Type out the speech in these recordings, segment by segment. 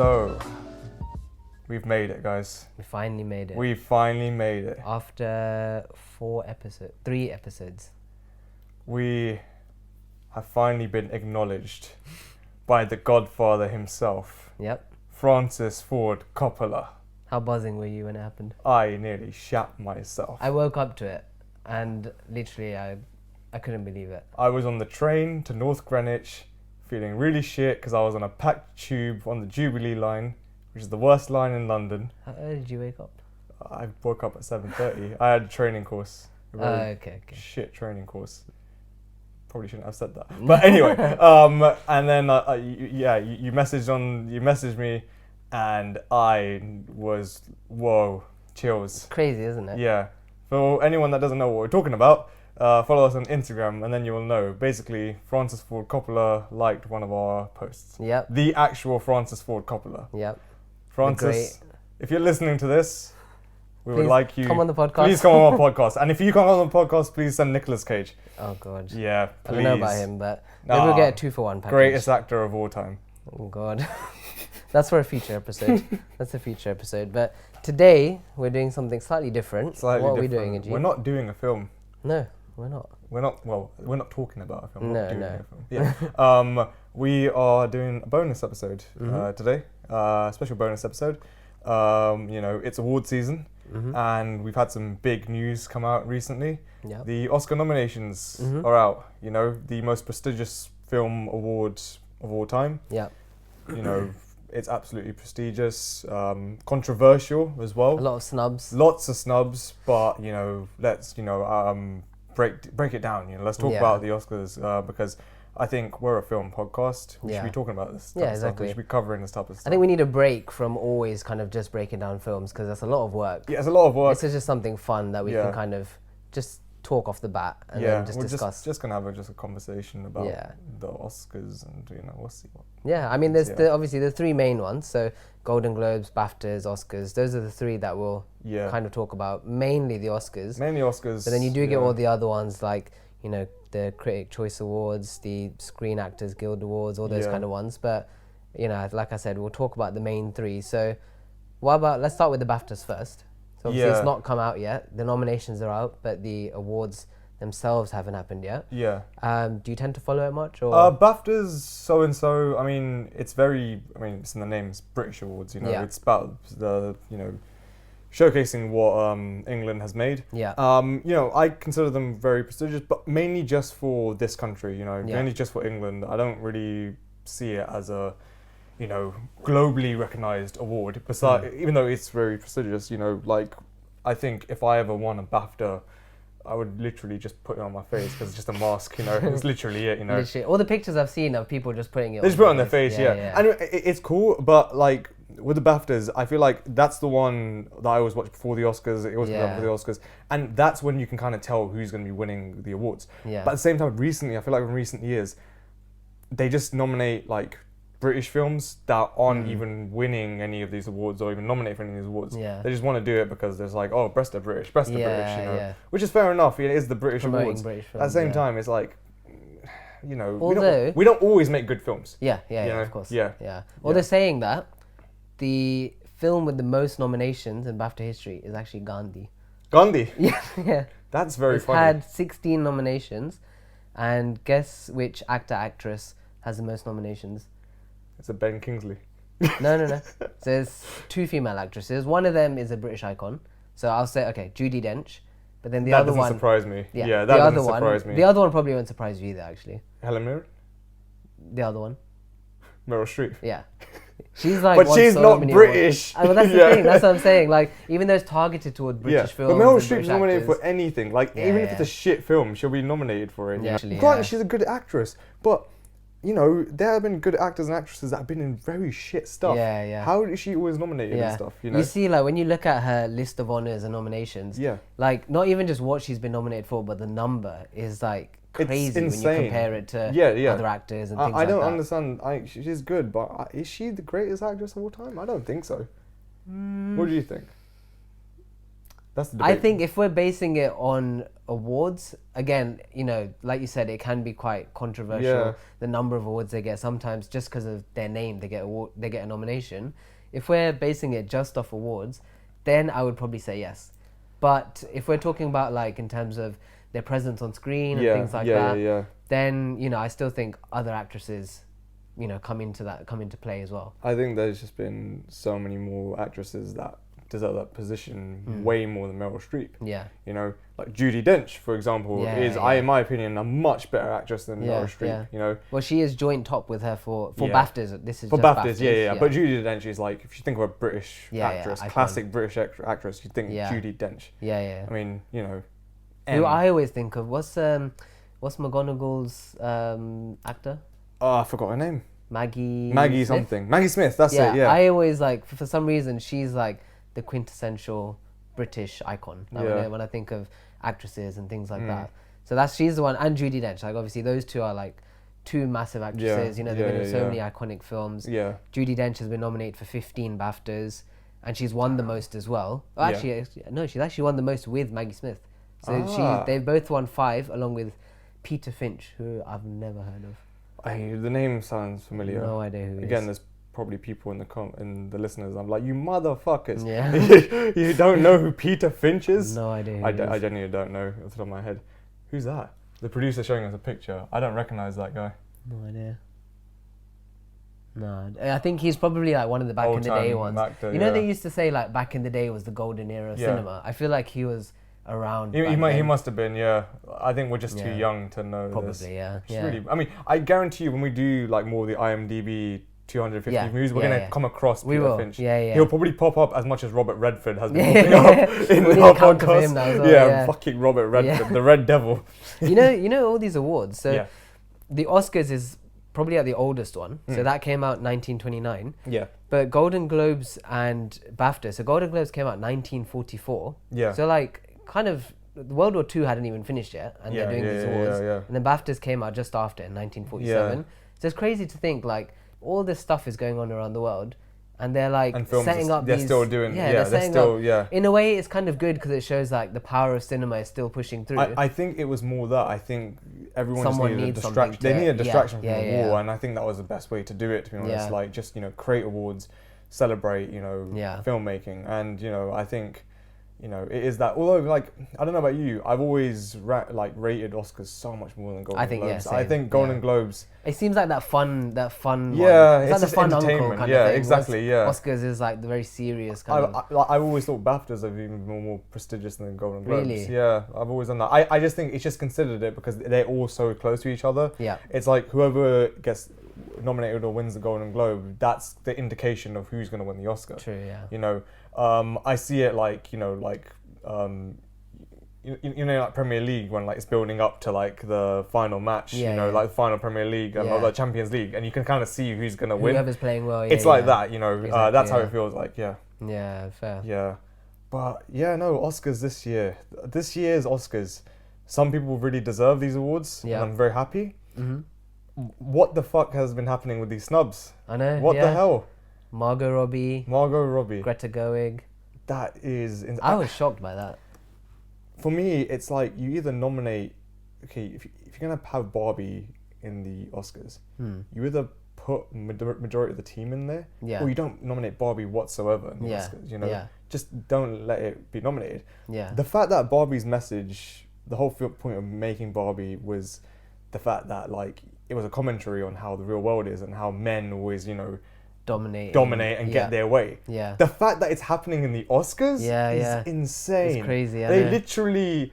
So, we've made it, guys. We finally made it. We finally made it. After 3 episodes. We have finally been acknowledged by the Godfather himself. Yep. Francis Ford Coppola. How buzzing were you when it happened? I nearly shat myself. I woke up to it and literally I couldn't believe it. I was on the train to North Greenwich feeling really shit because I was on a packed tube on the Jubilee line, which is the worst line in London. How early did you wake up? I woke up at 7:30. I had a training course. A very Okay. shit training course. Probably shouldn't have said that. But anyway, and then you messaged me, and I was chills. Crazy, isn't it? Yeah. For anyone that doesn't know what we're talking about, follow us on Instagram, and then you will know. Basically, Francis Ford Coppola liked one of our posts. Yep. The actual Francis Ford Coppola. Yep. Francis, if you're listening to this, we would Please like you. come on the podcast. Please come on our podcast. And if you come on the podcast, please send Nicolas Cage. Oh god. Yeah, please. I don't know about him, but maybe we'll get a 2-for-1 package. Greatest actor of all time. Oh god. That's for a future episode. That's a future episode. But today we're doing something slightly different. What are we doing, Ajit? We're not doing a film. No, we're not. We're not talking about a film. No, we're not doing no. a film. Yeah. We are doing a bonus episode today. Special bonus episode. It's award season, and we've had some big news come out recently. Yep. The Oscar nominations are out. The most prestigious film awards of all time. Yeah. It's absolutely prestigious, controversial as well. A lot of snubs. Lots of snubs, but let's break it down. Let's talk about the Oscars because I think we're a film podcast. We should be talking about this type of stuff. We should be covering this type of stuff. I think we need a break from always kind of just breaking down films because that's a lot of work. Yeah, it's a lot of work. This is just something fun that we can kind of just talk off the bat and then just discuss. Just gonna have a conversation about the Oscars and we'll see what. Yeah, I mean, there's obviously the 3 main ones. So Golden Globes, BAFTAs, Oscars. Those are the 3 that we'll kind of talk about. Mainly the Oscars. But then you do get all the other ones like the Critic Choice Awards, the Screen Actors Guild Awards, all those kind of ones. But like I said, we'll talk about the main 3. So let's start with the BAFTAs first. So obviously it's not come out yet. The nominations are out, but the awards themselves haven't happened yet. Yeah. Do you tend to follow it much? Or BAFTAs so and so. I mean, it's it's in the name. It's British awards. It's about the showcasing what England has made. Yeah. I consider them very prestigious, but mainly just for this country. Mainly just for England. I don't really see it as a globally recognized award. Besides, even though it's very prestigious, I think if I ever won a BAFTA, I would literally just put it on my face because it's just a mask. It's literally it. Literally. All the pictures I've seen of people just putting it. They just put it on their face. Yeah. And it's cool, but with the BAFTAs, I feel like that's the one that I always watch before the Oscars. It always comes out before the Oscars, and that's when you can kind of tell who's going to be winning the awards. Yeah. But at the same time, recently, I feel like in recent years, they just nominate British films that aren't even winning any of these awards or even nominated for any of these awards. Yeah. They just want to do it because there's best of British, which is fair enough. It is the British Promoting awards. British films, at the same time, it's Although, we don't always make good films. Yeah, of course. Yeah. They're saying that the film with the most nominations in BAFTA history is actually Gandhi. Gandhi? Yeah. That's very funny. It's had 16 nominations, and guess which actress has the most nominations? It's a Ben Kingsley. No. So there's 2 female actresses. One of them is a British icon. So I'll say, Judi Dench. But then the other one... That doesn't surprise me. Yeah, that doesn't surprise me. The other one probably won't surprise you either, actually. Helen Mirren? The other one. Meryl Streep? Yeah. She's but she's not British. Well, that's the thing. That's what I'm saying. Even though it's targeted toward British films. But Meryl Streep's nominated for anything. Even if it's a shit film, she'll be nominated for it. Granted, she's a good actress, but... there have been good actors and actresses that have been in very shit stuff. Yeah. How is she always nominated and stuff? You see, when you look at her list of honours and nominations, not even just what she's been nominated for, but the number is crazy when you compare it to other actors and things like that. I don't understand. She's good, but is she the greatest actress of all time? I don't think so. What do you think? That's the debate. I think if we're basing it on awards, again, you know, like you said, it can be quite controversial. The number of awards they get, sometimes just because of their name, they get a nomination. If we're basing it just off awards, then I would probably say yes. But if we're talking about like in terms of their presence on screen and things like that, then you know, I still think other actresses, you know, come into play as well. I think there's just been so many more actresses that deserve that position way more than Meryl Streep. Yeah. You know, like Judi Dench, for example, is, in my opinion, a much better actress than Meryl Streep. Yeah. You know. Well, she is joint top with her for BAFTAs. This is for just BAFTAs. Yeah. But Judi Dench is like, if you think of a British actress, classic British actress, you think Judi Dench. Yeah. I mean, you know. Who I always think of, what's McGonagall's actor? Oh, I forgot her name. Maggie Smith? Something. Maggie Smith. That's it. Yeah. I always like, for some reason, she's like the quintessential British icon. When I think of actresses and things like that. So she's the one, and Judi Dench. Like obviously those two are like two massive actresses. You know, they've been in so many iconic films. Yeah. Judi Dench has been nominated for 15 BAFTAs, and she's won the most as well. Oh, actually, no, she's actually won the most with Maggie Smith. So they've both won 5, along with Peter Finch, who I've never heard of. The name sounds familiar. No idea who he is. Again, there's probably people in the listeners. I'm like, you motherfuckers! Yeah. You don't know who Peter Finch is? No idea. I genuinely don't know off the top of my head. Who's that? The producer showing us a picture. I don't recognize that guy. No idea. No, I think he's probably like one of the back in the day ones. Actor, you know, they used to say like back in the day was the golden era of cinema. I feel like he was around. He must have been. Yeah, I think we're just too young to know. Probably, this. Yeah. Really, I mean, I guarantee you, when we do like more of the IMDb 250 movies, we're gonna come across Peter Finch. He'll probably pop up as much as Robert Redford has been popping up in our podcast. Fucking Robert Redford, the Red Devil. you know all these awards. So the Oscars is probably at the oldest one. So that came out 1929. Yeah. But Golden Globes and BAFTA. So Golden Globes came out 1944. Yeah. So like kind of World War II hadn't even finished yet, and they're doing these awards. And then BAFTAs came out just after in 1947. So it's crazy to think like all this stuff is going on around the world, and they're like setting up. They're still doing. In a way, it's kind of good because it shows like the power of cinema is still pushing through. I think it was more that I think everyone just needed a distraction. They needed a distraction from the war, and I think that was the best way to do it. To be honest, like just create awards, celebrate filmmaking, and I think. It is that. Although, like, I don't know about you, I've always rated Oscars so much more than Golden Globes. I think Golden Globes. It seems like that fun. Yeah, one. It's like the fun uncle kind of thing. Exactly. Yeah. Oscars is like the very serious kind of. I've always thought BAFTAs are even more prestigious than Golden Globes. Really? Yeah, I've always done that. I just think it's just considered it because they're all so close to each other. Yeah. It's like whoever gets nominated or wins the Golden Globe, that's the indication of who's going to win the Oscar. True. Yeah. I see it like like Premier League when like it's building up to like the final match, like the final Premier League or the Champions League, and you can kind of see who's gonna win. Whoever's playing well. It's like that, Exactly, that's how it feels like. Yeah. Yeah, fair. Yeah, but Oscars this year. This year's Oscars, some people really deserve these awards, and I'm very happy. Mm-hmm. What the fuck has been happening with these snubs? I know. What the hell? Margot Robbie. Greta Gerwig. That is. I was shocked by that. For me, it's like you either nominate. Okay, if you're gonna have Barbie in the Oscars, you either put majority of the team in there, or you don't nominate Barbie whatsoever in the Oscars. Just don't let it be nominated. Yeah. The fact that Barbie's message, the whole point of making Barbie was the fact that like it was a commentary on how the real world is and how men always dominate and get their way. Yeah. The fact that it's happening in the Oscars is insane. It's crazy. They literally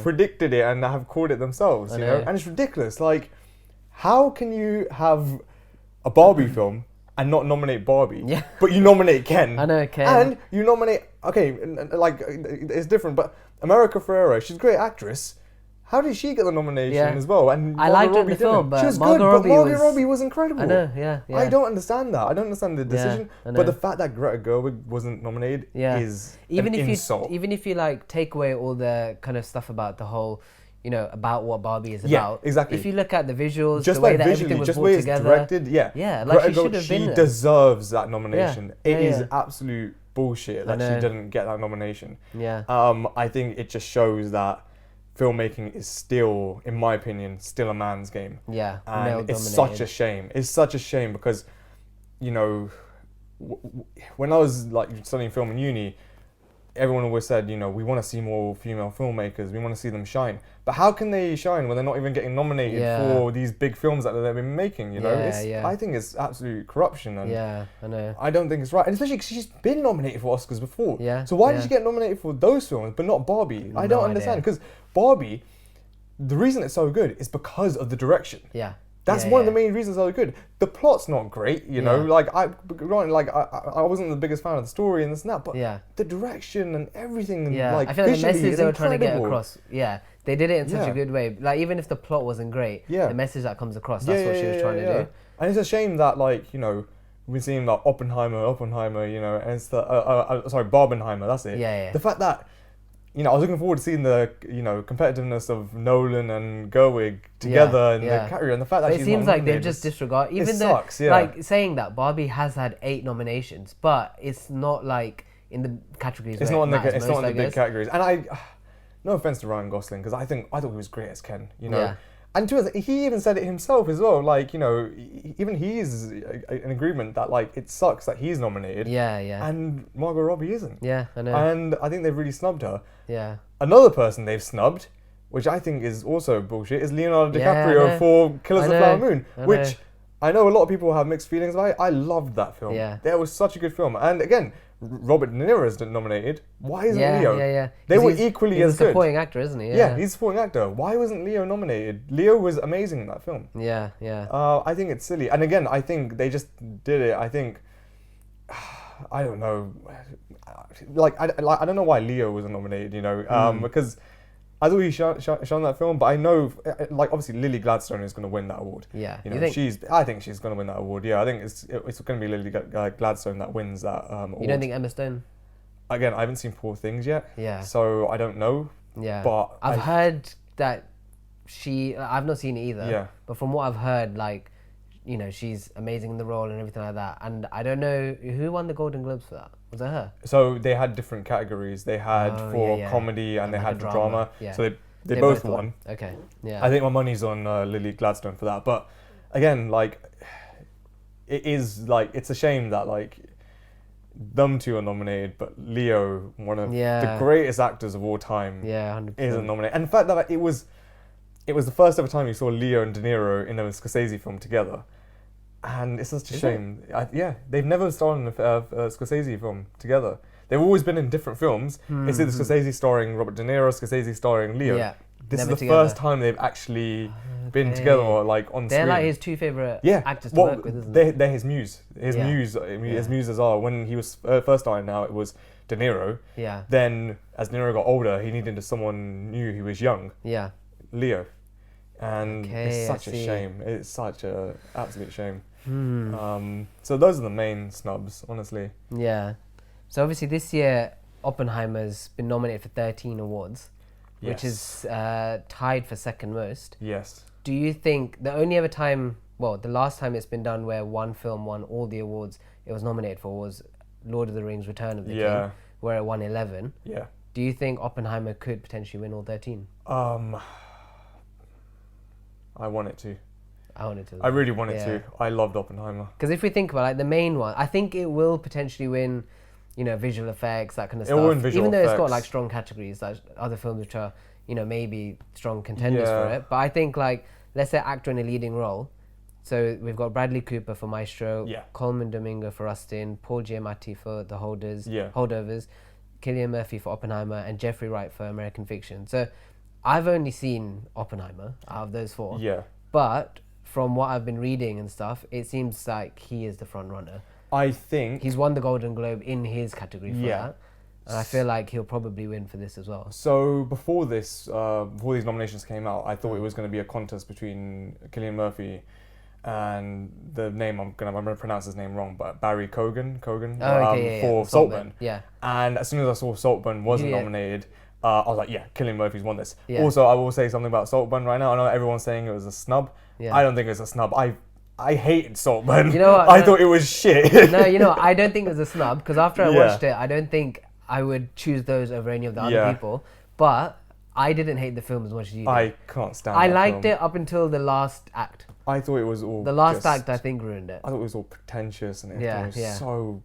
predicted it and have called it themselves, and it's ridiculous. Like, how can you have a Barbie film and not nominate Barbie, but you nominate Ken? I know, Ken. And you nominate, it's different, but America Ferrera, she's a great actress. How did she get the nomination as well? And I liked her in the film, but she was good, but Margot Robbie was incredible. I know, yeah. I don't understand that. I don't understand the decision. But the fact that Greta Gerwig wasn't nominated is an insult. Even if you like take away all the kind of stuff about the whole, about what Barbie is about. Exactly. If you look at the visuals, the way that everything was put together, directed, like she should have been. She deserves that nomination. It is absolute bullshit that she didn't get that nomination. Yeah. I think it just shows that filmmaking is still, in my opinion, still a man's game. Yeah. And it's such a shame. It's such a shame because, you know, when I was like studying film in uni, everyone always said, you know, we want to see more female filmmakers. We want to see them shine. But how can they shine when they're not even getting nominated for these big films that they've been making? You know, I think it's absolute corruption. And I know. I don't think it's right, and especially because she's been nominated for Oscars before. Yeah. So why did she get nominated for those films but not Barbie? I don't understand, because Barbie, the reason it's so good is because of the direction. Yeah. That's one of the main reasons it's so good. The plot's not great, you know. Like I wasn't the biggest fan of the story and this and that, but the direction and everything, and like I feel like the message they were trying to get incredible. Across. Yeah, they did it in such a good way. Like even if the plot wasn't great, the message that comes across, that's what she was trying to do. And it's a shame that, like, you know, we've seen like Oppenheimer, you know, and it's the Barbenheimer. That's it. Yeah. The fact that, you know, I was looking forward to seeing the, you know, competitiveness of Nolan and Gerwig together in the category, and the fact that it seems like they've just disregarded. Even though, like, saying that Barbie has had 8 nominations, but it's not like in the categories. It's not in the big categories. And no offense to Ryan Gosling, because I thought he was great as Ken. You know. Yeah. And he even said it himself as well. Like, you know, even he's in agreement that, like, it sucks that he's nominated. Yeah. And Margot Robbie isn't. Yeah, I know. And I think they've really snubbed her. Yeah. Another person they've snubbed, which I think is also bullshit, is Leonardo DiCaprio for Killers of the Flower Moon, which I know a lot of people have mixed feelings about. I loved that film. Yeah. That was such a good film. And again, Robert De Niro is nominated. Why isn't Leo? Yeah. They were equally as good. He's a supporting actor, isn't he? Yeah, he's a supporting actor. Why wasn't Leo nominated? Leo was amazing in that film. Yeah. I think it's silly. And again, I think they just did it. I think, I don't know. Like, I don't know why Leo wasn't nominated, you know, because I thought he shone that film, but I know, like, obviously Lily Gladstone is going to win that award. Yeah. You know, I think she's going to win that award. Yeah, I think it's going to be Lily Gladstone that wins that award. You don't think Emma Stone? Again, I haven't seen Poor Things yet. Yeah. So I don't know. Yeah. But I've heard that I've not seen it either. Yeah. But from what I've heard, like, you know, she's amazing in the role and everything like that. And I don't know who won the Golden Globes for that. Was it her? So they had different categories. They had comedy and they had for drama. Yeah. So they both won. Okay. Yeah. I think my money's on Lily Gladstone for that. But again, like, it's a shame that, like, them two are nominated, but Leo, one of the greatest actors of all time, 100%. isn't nominated. And the fact that it was the first ever time you saw Leo and De Niro in a Scorsese film together. And it's such a shame. They've never starred in a Scorsese film together. They've always been in different films. It's either Scorsese starring Robert De Niro, Scorsese starring Leo. Yeah, this is the first time they've actually been together, or like on screen. They're like his 2 favourite actors to work with, isn't it? They're his muse. His muses are, when he was first starting out, it was De Niro. Yeah. Then as De Niro got older, he needed someone new who was young. Yeah. Leo. And it's such a shame. It's such a absolute shame. So those are the main snubs, honestly. Yeah. So obviously this year, Oppenheimer's been nominated for 13 awards, which is tied for second most. Yes. Do you think the only other time, well, the last time it's been done where one film won all the awards it was nominated for was Lord of the Rings: Return of the King, where it won 11. Yeah. Do you think Oppenheimer could potentially win all 13? I want it to. I really want it to. I loved Oppenheimer. Because if we think about, like, the main one, I think it will potentially win, you know, visual effects, that kind of stuff. It will win visual Even though effects. It's got, like, strong categories, like other films which are, you know, maybe strong contenders for it. But I think, like, let's say actor in a leading role. So we've got Bradley Cooper for Maestro, Coleman Domingo for Rustin, Paul Giamatti for The Holdovers, Cillian Murphy for Oppenheimer, and Jeffrey Wright for American Fiction. So I've only seen Oppenheimer out of those 4. Yeah. But from what I've been reading and stuff, it seems like he is the front runner. I think he's won the Golden Globe in his category for that. And I feel like he'll probably win for this as well. So before these nominations came out, I thought it was going to be a contest between Cillian Murphy and the name I'm gonna pronounce his name wrong, but Barry Cogan for Saltburn. Yeah. And as soon as I saw Saltburn wasn't nominated, I was like, Cillian Murphy's won this. Also, I will say something about Saltburn right now. I know everyone's saying it was a snub. I don't think it's a snub. I hated Saltburn. You know what? I thought it was shit. No, you know what? I don't think it was a snub because after I watched it, I don't think I would choose those over any of the other people. But I didn't hate the film as much as you did. I can't stand I liked it up until the last act. I thought it was all... The last act, I think, ruined it. I thought it was all pretentious and it was so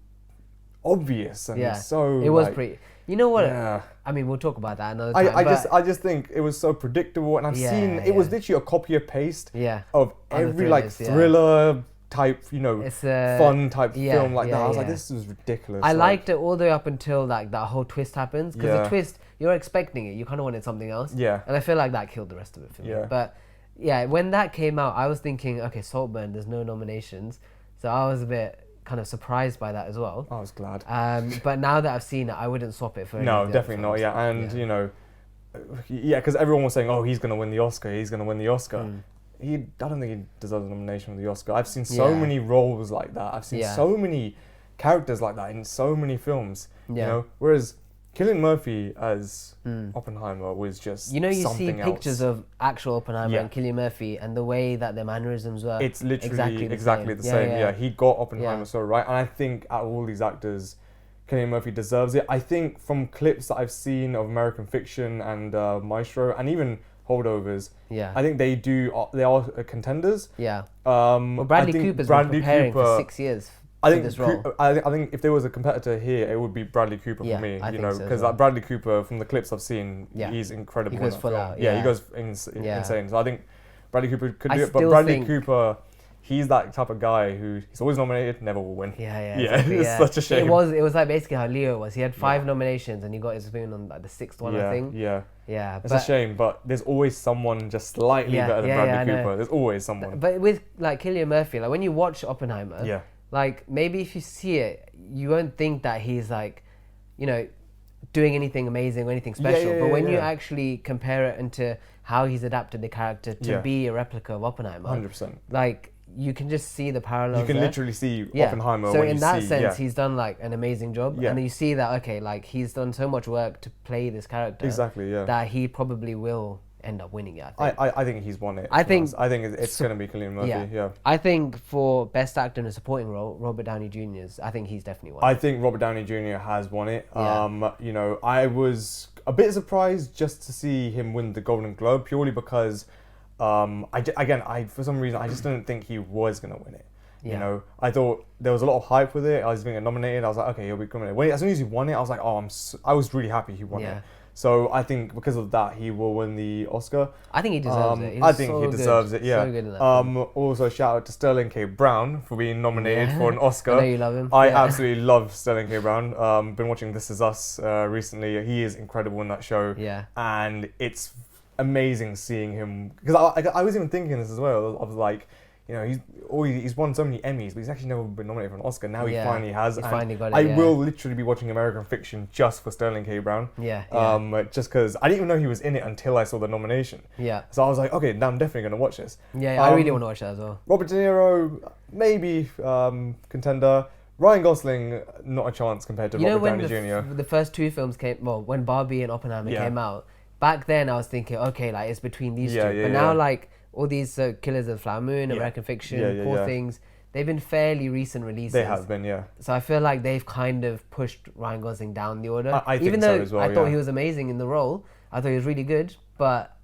obvious and so... It was pretty... You know what? Yeah. I mean, we'll talk about that another time. I just think it was so predictable, and I've seen it was literally a copy and paste of every like thriller type, you know, fun type film like that. I was like, this is ridiculous. I liked it all the way up until like that whole twist happens, because the twist, you're expecting it, you kind of wanted something else. Yeah. And I feel like that killed the rest of it for me. But yeah, when that came out, I was thinking, okay, Saltburn, there's no nominations, so I was a bit kind of surprised by that as well. I was glad. But now that I've seen it, I wouldn't swap it for any No, definitely not. Yeah, and you know, because everyone was saying, oh, he's gonna win the Oscar. He's gonna win the Oscar. I don't think he deserves a nomination for the Oscar. I've seen so many roles like that. I've seen so many characters like that in so many films. You know, whereas Cillian Murphy as Oppenheimer was just you something see pictures of actual Oppenheimer and Cillian Murphy, and the way that their mannerisms were. It's literally exactly the same. Yeah, he got Oppenheimer so right, and I think out of all these actors, Cillian Murphy deserves it. I think from clips that I've seen of American Fiction and Maestro, and even Holdovers, I think they are contenders. Yeah. Well, Bradley Cooper's been preparing for 6 years. I think if there was a competitor here, it would be Bradley Cooper for me. You know, because like Bradley Cooper, from the clips I've seen, he's incredible. He goes full out. Yeah, he goes insane. So I think Bradley Cooper could do it, but Bradley Cooper, he's that type of guy who he's always nominated, never will win. It's such a shame. It was like basically how Leo was. He had 5 nominations and he got his spoon on like the 6th one, I think. Yeah. It's a shame, but there's always someone just slightly better than Bradley Cooper. There's always someone. But with like Cillian Murphy, like when you watch Oppenheimer, like maybe if you see it, you won't think that he's like, you know, doing anything amazing or anything special. But when you actually compare it into how he's adapted the character to be a replica of Oppenheimer, 100%. Like you can just see the parallels. You can literally see Oppenheimer. So in that sense, he's done like an amazing job, and you see that like he's done so much work to play this character. Exactly. Yeah. That he probably will end up winning it. I think he's won it. I think it's going to be Cillian Murphy. Yeah. I think for best actor in a supporting role, Robert Downey Jr. I think he's definitely won. I think Robert Downey Jr. has won it. You know, I was a bit surprised just to see him win the Golden Globe, purely because for some reason I just didn't think he was going to win it. You know, I thought there was a lot of hype with it. I was being nominated. I was like, okay, he'll be coming in. As soon as he won it, I was like, I was really happy he won it. So I think because of that, he will win the Oscar. I think he deserves it. I think he deserves it. Yeah. So good in that film. Also, shout out to Sterling K. Brown for being nominated for an Oscar. I know you love him. I absolutely love Sterling K. Brown. Been watching This Is Us recently. He is incredible in that show. Yeah. And it's amazing seeing him, because I was even thinking this as well. I was like, you know, he's won so many Emmys, but he's actually never been nominated for an Oscar. Now he finally has. He finally got it. I will literally be watching American Fiction just for Sterling K. Brown. Just because I didn't even know he was in it until I saw the nomination. So I was like, okay, now I'm definitely going to watch this. I really want to watch that as well. Robert De Niro, maybe contender. Ryan Gosling, not a chance compared to Robert Downey Jr. The first 2 films came, when Barbie and Oppenheimer came out, back then I was thinking, okay, like it's between these 2. But now like all these Killers of the Flower Moon, American Fiction, Poor Things, they've been fairly recent releases. They have been, So I feel like they've kind of pushed Ryan Gosling down the order. I Even think though so as well, I thought he was amazing in the role. I thought he was really good. But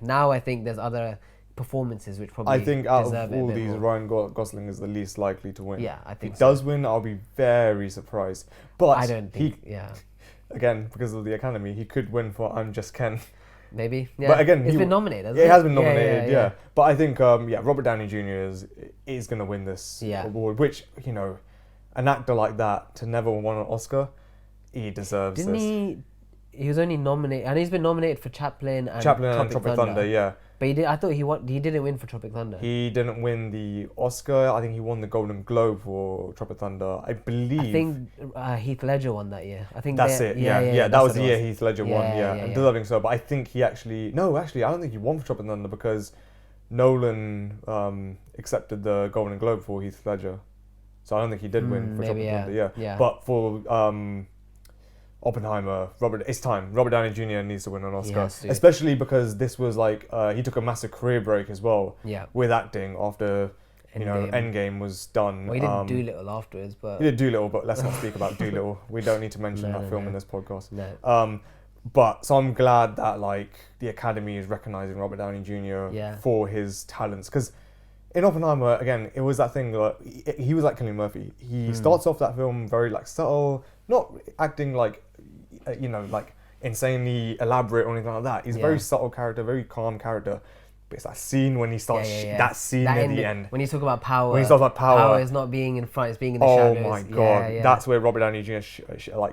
now I think there's other performances which probably deserve it. I think out of all these, Ryan Gosling is the least likely to win. Yeah, I think if he does win, I'll be very surprised. But I don't think, again, because of the Academy, he could win for I'm Just Ken. Maybe, yeah. But again, it's been nominated, hasn't it? It has been nominated, yeah. But I think, Robert Downey Jr. is going to win this award, which, you know, an actor like that to never win an Oscar, he deserves this. He was only nominated, and he's been nominated for Chaplin and Tropic Thunder, yeah. But I thought he didn't win for Tropic Thunder. He didn't win the Oscar. I think he won the Golden Globe for Tropic Thunder. I believe. I think Heath Ledger won that year. I think that's it. Yeah. That was the year Heath Ledger won. And deserving so. But I think he actually I don't think he won for Tropic Thunder because Nolan accepted the Golden Globe for Heath Ledger. So I don't think he did win for Tropic Thunder. Yeah. But for Oppenheimer, it's time. Robert Downey Jr. needs to win an Oscar, especially because this was like he took a massive career break as well with acting after Endgame was done. Well, he did Doolittle afterwards, but... He did Doolittle, but let's not speak about Doolittle. We don't need to mention that film in this podcast. No. So I'm glad that like the Academy is recognizing Robert Downey Jr. for his talents, because in Oppenheimer, again, it was that thing like he was like Cillian Murphy. He starts off that film very like subtle, not acting like like insanely elaborate or anything like that. He's a very subtle character, very calm character. But it's that scene when he starts, that scene near the end. When you talk about power. When he talks about power. Power is not being in front, it's being in the shadows. Oh my God. That's where Robert Downey Jr.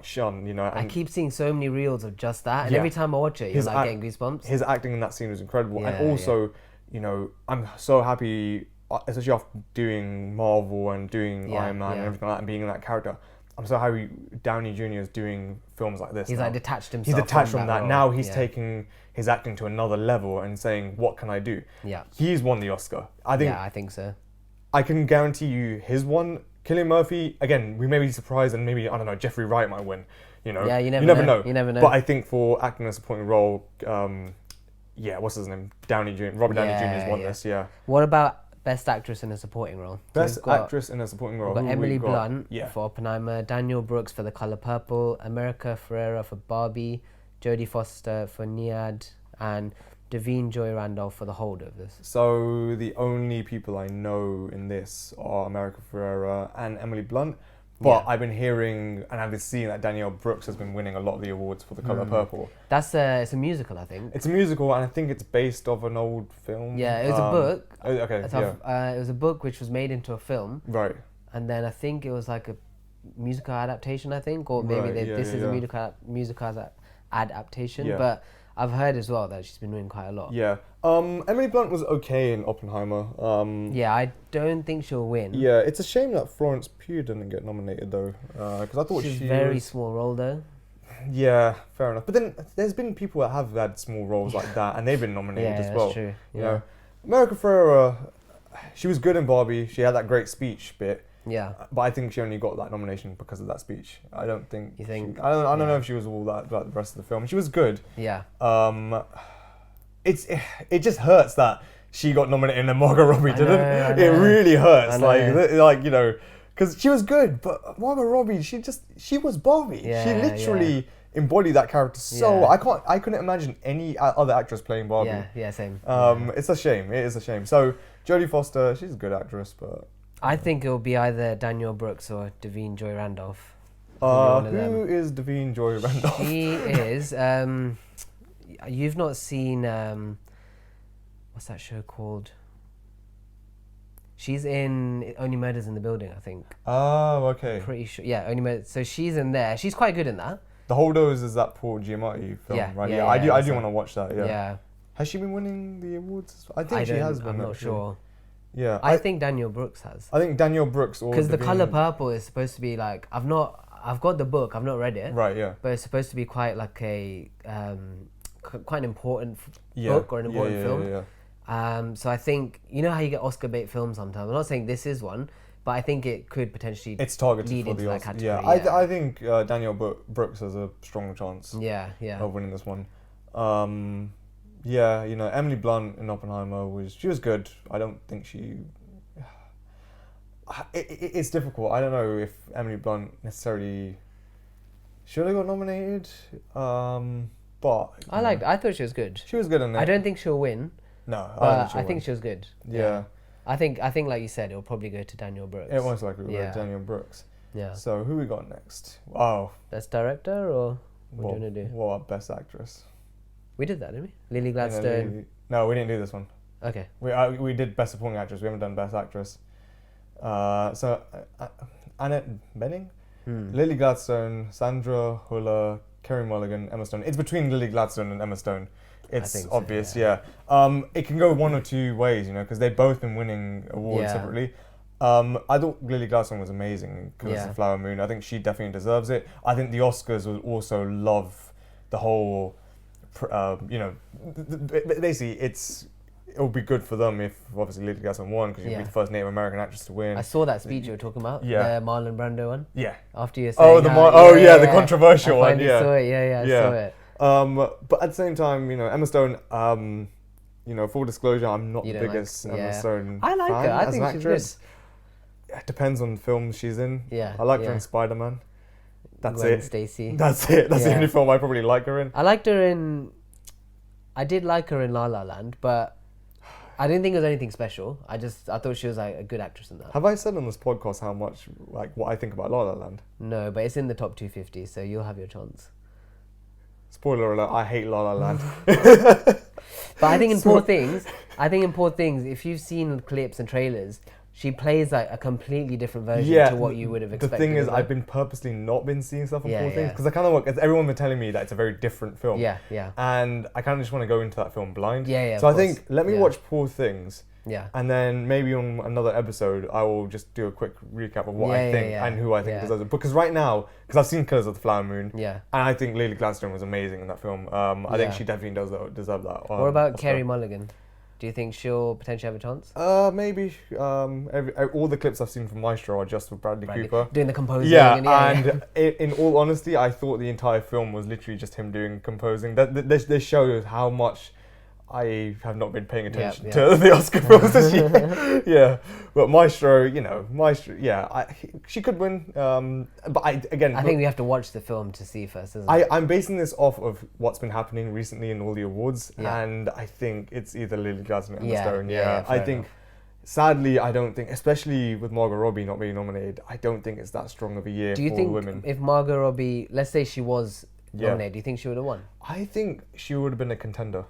shone, you know. I keep seeing so many reels of just that. And every time I watch it, you're like getting goosebumps. His acting in that scene was incredible. And also, you know, I'm so happy, especially after doing Marvel and doing Iron Man and everything like that and being in that character. I'm so happy Downey Jr. is doing films like this. He's now. Like detached himself. He's detached from that. Role. Now he's taking his acting to another level and saying, "What can I do?" Yeah. He's won the Oscar. I think so. I can guarantee you his one. Cillian Murphy, again, we may be surprised, and maybe, I don't know, Jeffrey Wright might win. You know. Yeah, you never know. You never know. But I think for acting a supporting role, what's his name? Robert Downey Jr. has won this. Yeah. What about Best Actress in a Supporting Role? Best Actress in a Supporting Role. We've got Emily Blunt for Oppenheimer, Daniel Brooks for The Color Purple, America Ferrera for Barbie, Jodie Foster for Nead, and Davine Joy Randolph for The Holdovers. So the only people I know in this are America Ferrera and Emily Blunt. But I've been hearing and I've been seeing that Danielle Brooks has been winning a lot of the awards for The Color Purple. It's a musical, I think. It's a musical, and I think it's based off an old film. Yeah, it was a book. Okay, it was a book which was made into a film. Right. And then I think it was like a musical adaptation, I think, or maybe this is a musical adaptation. Yeah. But I've heard as well that she's been winning quite a lot. Yeah. Emily Blunt was okay in Oppenheimer. I don't think she'll win. Yeah, it's a shame that Florence Pugh didn't get nominated though, because I thought she's very small role though. Yeah, fair enough. But then there's been people that have had small roles like that, and they've been nominated as well. That's true. You know, America Ferrera, she was good in Barbie. She had that great speech bit. Yeah. But I think she only got that nomination because of that speech. I don't think. You think? I don't know if she was all that throughout the rest of the film. She was good. Yeah. It just hurts that she got nominated and Margot Robbie didn't. I know. It really hurts. Like you know, because she was good, but Margot Robbie, she was Barbie. Yeah, she literally embodied that character. So I couldn't imagine any other actress playing Barbie. Yeah, same. It's a shame. It is a shame. So Jodie Foster, she's a good actress, but I think it'll be either Danielle Brooks or Davine Joy Randolph. Who is Davine Joy Randolph? She is. You've not seen what's that show called? She's in Only Murders in the Building, I think. Oh, okay. Pretty sure. Yeah, Only Murders. So she's in there. She's quite good in that. The Holdovers is that Paul Giamatti film, right? Yeah, I do want to watch that. Yeah. Has she been winning the awards? I think she has been. I'm not sure. Yeah, I think Danielle Brooks has. I think Danielle Brooks or because The Color Purple is supposed to be like I've got the book. I've not read it. Right. Yeah. But it's supposed to be quite like a quite an important book or an important film. Yeah. So I think you know how you get Oscar bait films sometimes. I'm not saying this is one, but I think it could potentially. It's targeted lead for into the that Oscar. category. Yeah. I think Danielle Brooks has a strong chance. Yeah. Of winning this one. Yeah, you know, Emily Blunt in Oppenheimer was good. I don't think she. It's difficult. I don't know if Emily Blunt necessarily should have got nominated. But I thought she was good. She was good in there. I don't think she'll win. No, I think she was good. Yeah. I think like you said, it'll probably go to Danielle Brooks. It most likely will go to Danielle Brooks. Yeah. So who we got next? Oh. Best director or what do you want to do? What best actress? We did that, didn't we? Lily Gladstone. No, we didn't do this one. Okay. We did best supporting actress. We haven't done best actress. So Annette Bening, Lily Gladstone, Sandra Huller, Kerry Mulligan, Emma Stone. It's between Lily Gladstone and Emma Stone. It's obvious, yeah. It can go one or two ways, you know, because they've both been winning awards separately. I thought Lily Gladstone was amazing because of Flower Moon. I think she definitely deserves it. I think the Oscars will also love the whole, you know, basically it'll be good for them if obviously Lily Gladstone won because she'll be the first Native American actress to win. I saw that speech you were talking about. The Marlon Brando one. Yeah. After you were saying the controversial one. I saw it. I saw it. But at the same time, you know, Emma Stone, full disclosure, I'm not the biggest Emma Stone I like fan her. I as think an she's actress. good. It depends on the films she's in. Yeah. I liked her in Spider-Man. That's Gwen it. Stacy. That's it. That's the only film I probably like her in. I did like her in La La Land, but I didn't think it was anything special. I thought she was like a good actress in that. Have I said on this podcast how much, what I think about La La Land? No, but it's in the top 250, so you'll have your chance. Spoiler alert, I hate La La Land. But I think in Poor Things, if you've seen clips and trailers, she plays like a completely different version to what you would have expected. The thing is, I've been purposely not been seeing stuff on Poor Things because I kind of because everyone been telling me that it's a very different film. Yeah. And I kind of just want to go into that film blind. Yeah. So I think let me watch Poor Things. Yeah. And then maybe on another episode, I will just do a quick recap of what I think and who I think deserves it. Because right now, because I've seen Killers of the Flower Moon, and I think Lily Gladstone was amazing in that film. I think she definitely does deserve that. What about Carey Mulligan? Do you think she'll potentially have a chance? Maybe. All the clips I've seen from Maestro are just with Bradley Cooper. Doing the composing. And in all honesty, I thought the entire film was literally just him doing composing. They show how much I have not been paying attention to the Oscar films this year. But Maestro, she could win. But I think we have to watch the film to see first, isn't it? I'm basing this off of what's been happening recently in all the awards, and I think it's either Lily Gladstone or Emma Stone. I think, sadly, I don't think, especially with Margot Robbie not being nominated, I don't think it's that strong of a year for women. Do you think if Margot Robbie, let's say she was nominated, do you think she would have won? I think she would have been a contender.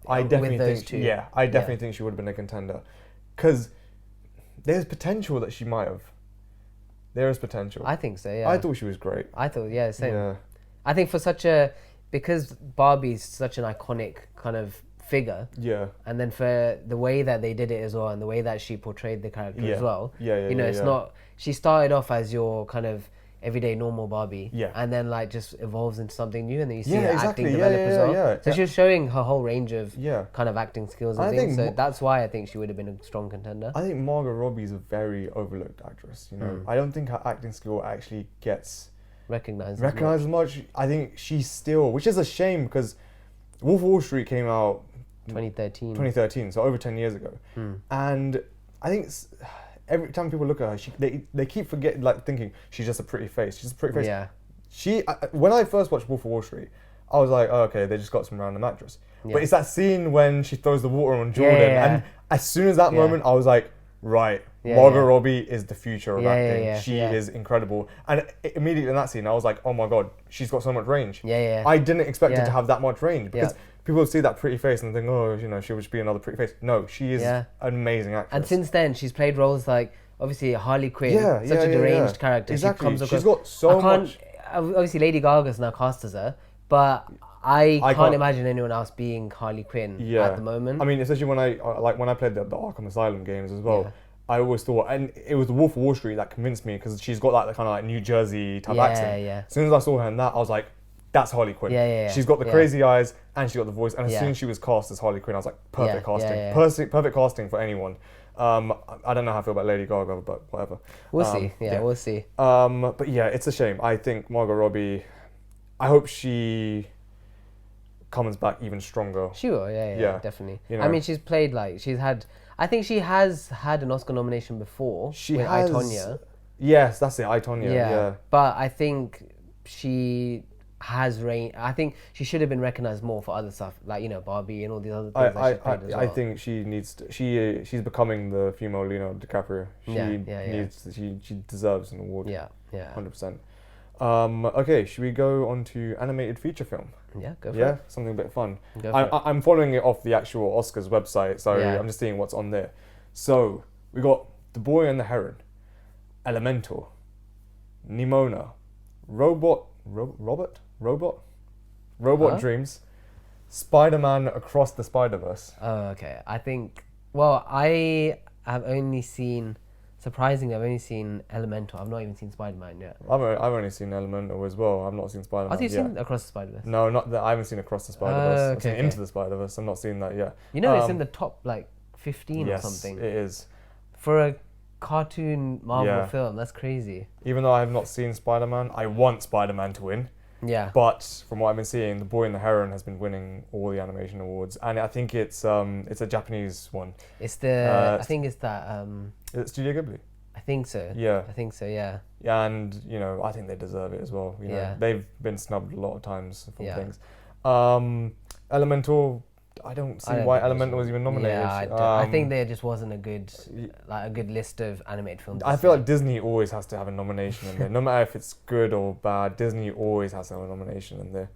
I definitely think. I definitely think she would have been a contender, because there's potential that she might have. There is potential. I think so. Yeah. I thought she was great. I thought same. Yeah. I think because Barbie's such an iconic kind of figure. Yeah. And then for the way that they did it as well, and the way that she portrayed the character as well. It's not. She started off as your kind of everyday normal Barbie, and then like just evolves into something new, and then you see her acting develop as well. So she was showing her whole range of kind of acting skills and things. So that's why I think she would have been a strong contender. I think Margot Robbie is a very overlooked actress. I don't think her acting skill actually gets recognized as much. I think she's still, which is a shame because Wolf of Wall Street came out 2013, so over 10 years ago, and I think every time people look at her, they keep forgetting, thinking she's just a pretty face. She's a pretty face. Yeah. When I first watched Wolf of Wall Street, I was like, oh, okay, they just got some random actress. Yeah. But it's that scene when she throws the water on Jordan, and as soon as that moment, I was like, right, Margot Robbie is the future of acting. She is incredible. And immediately in that scene, I was like, oh my God, she's got so much range. I didn't expect her to have that much range because people see that pretty face and think, oh, she'll just be another pretty face. No, she is an amazing actress. And since then, she's played roles like, obviously, Harley Quinn, such a deranged character. Exactly. She's got so much. Obviously, Lady Gaga's now cast as her, but I can't imagine anyone else being Harley Quinn at the moment. I mean, especially when I played the Arkham Asylum games as well. I always thought, and it was the Wolf of Wall Street that convinced me because she's got that kind of like New Jersey type accent. As soon as I saw her in that, I was like, that's Harley Quinn. She's got the crazy eyes and she got the voice. And as soon as she was cast as Harley Quinn, I was like, perfect casting. Perfect casting for anyone. I don't know how I feel about Lady Gaga, but whatever. We'll see. We'll see. But yeah, it's a shame. I think Margot Robbie, I hope she comes back even stronger. She will, definitely. I mean, she's played I think she has had an Oscar nomination before with I, Tonya. Yes, that's it, I, Tonya. Yeah. But I think she has range. I think she should have been recognized more for other stuff, like Barbie and all these other things that she's played as well. I think she needs to. She's becoming the female Leonardo DiCaprio. She deserves an award. 100%. Okay, should we go on to animated feature film? Yeah, go for it. Something a bit fun. I'm following it off the actual Oscars website, so I'm just seeing what's on there. So we got The Boy and the Heron, Elemental, Nimona, Robot Dreams, Spider-Man Across the Spider-Verse. Oh, okay. I think. Well, I have only seen. Surprisingly, I've only seen Elemental. I've not even seen Spider-Man yet. I've only seen Elemental as well. I've not seen Spider-Man yet. Have you seen Across the Spider-Verse? No, not that. I haven't seen Across the Spider-Verse. I've seen Into the Spider-Verse. I've not seen that yet. It's in the top 15 or something. Yes, it is. For a cartoon Marvel film, that's crazy. Even though I have not seen Spider-Man, I want Spider-Man to win. Yeah. But from what I've been seeing, The Boy and the Heron has been winning all the animation awards, and I think it's a Japanese one. It's I think it's that. Is it Studio Ghibli? I think so. Yeah. I think so. Yeah. Yeah, and I think they deserve it as well. They've been snubbed a lot of times from things. Elemental. I don't see why Elemental was even nominated. Yeah, I think there just wasn't a good list of animated films. I feel like Disney always has to have a nomination in there. No matter if it's good or bad, Disney always has to have a nomination in there.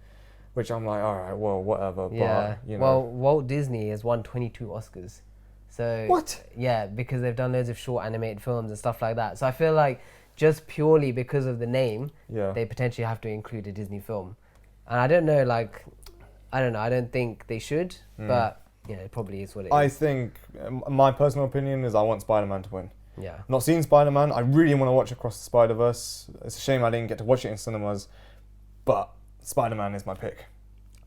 Which I'm like, all right, well, whatever. Yeah. But, Well, Walt Disney has won 22 Oscars. So what? Yeah, because they've done loads of short animated films and stuff like that. So I feel like just purely because of the name, they potentially have to include a Disney film. And I don't know, I don't think they should, but it probably is what it is. I think my personal opinion is I want Spider-Man to win. Yeah. Not seen Spider-Man. I really want to watch Across the Spider-Verse. It's a shame I didn't get to watch it in cinemas, but Spider-Man is my pick.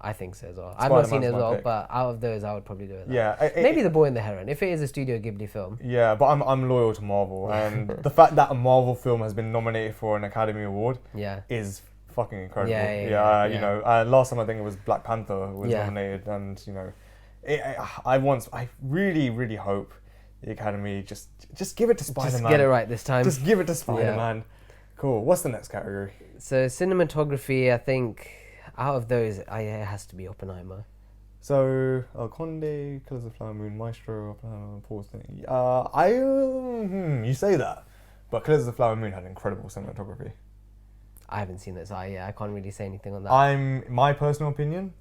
I think so as well. I've not seen it as well, but out of those, I would probably do it. Yeah, maybe The Boy and the Heron, if it is a Studio Ghibli film. Yeah, but I'm loyal to Marvel, and the fact that a Marvel film has been nominated for an Academy Award is fucking incredible. Yeah. Last time I think it was Black Panther was nominated, and I really, really hope the Academy just give it to Spider-Man. Just get it right this time. Just give it to Spider-Man. Yeah. Cool. What's the next category? So cinematography, I think out of those, it has to be Oppenheimer. So Conde, Killers of the Flower Moon, Maestro, Oppenheimer, Paul thing. You say that, but Killers of the Flower Moon had incredible cinematography. I haven't seen it, so I can't really say anything on that. My personal opinion,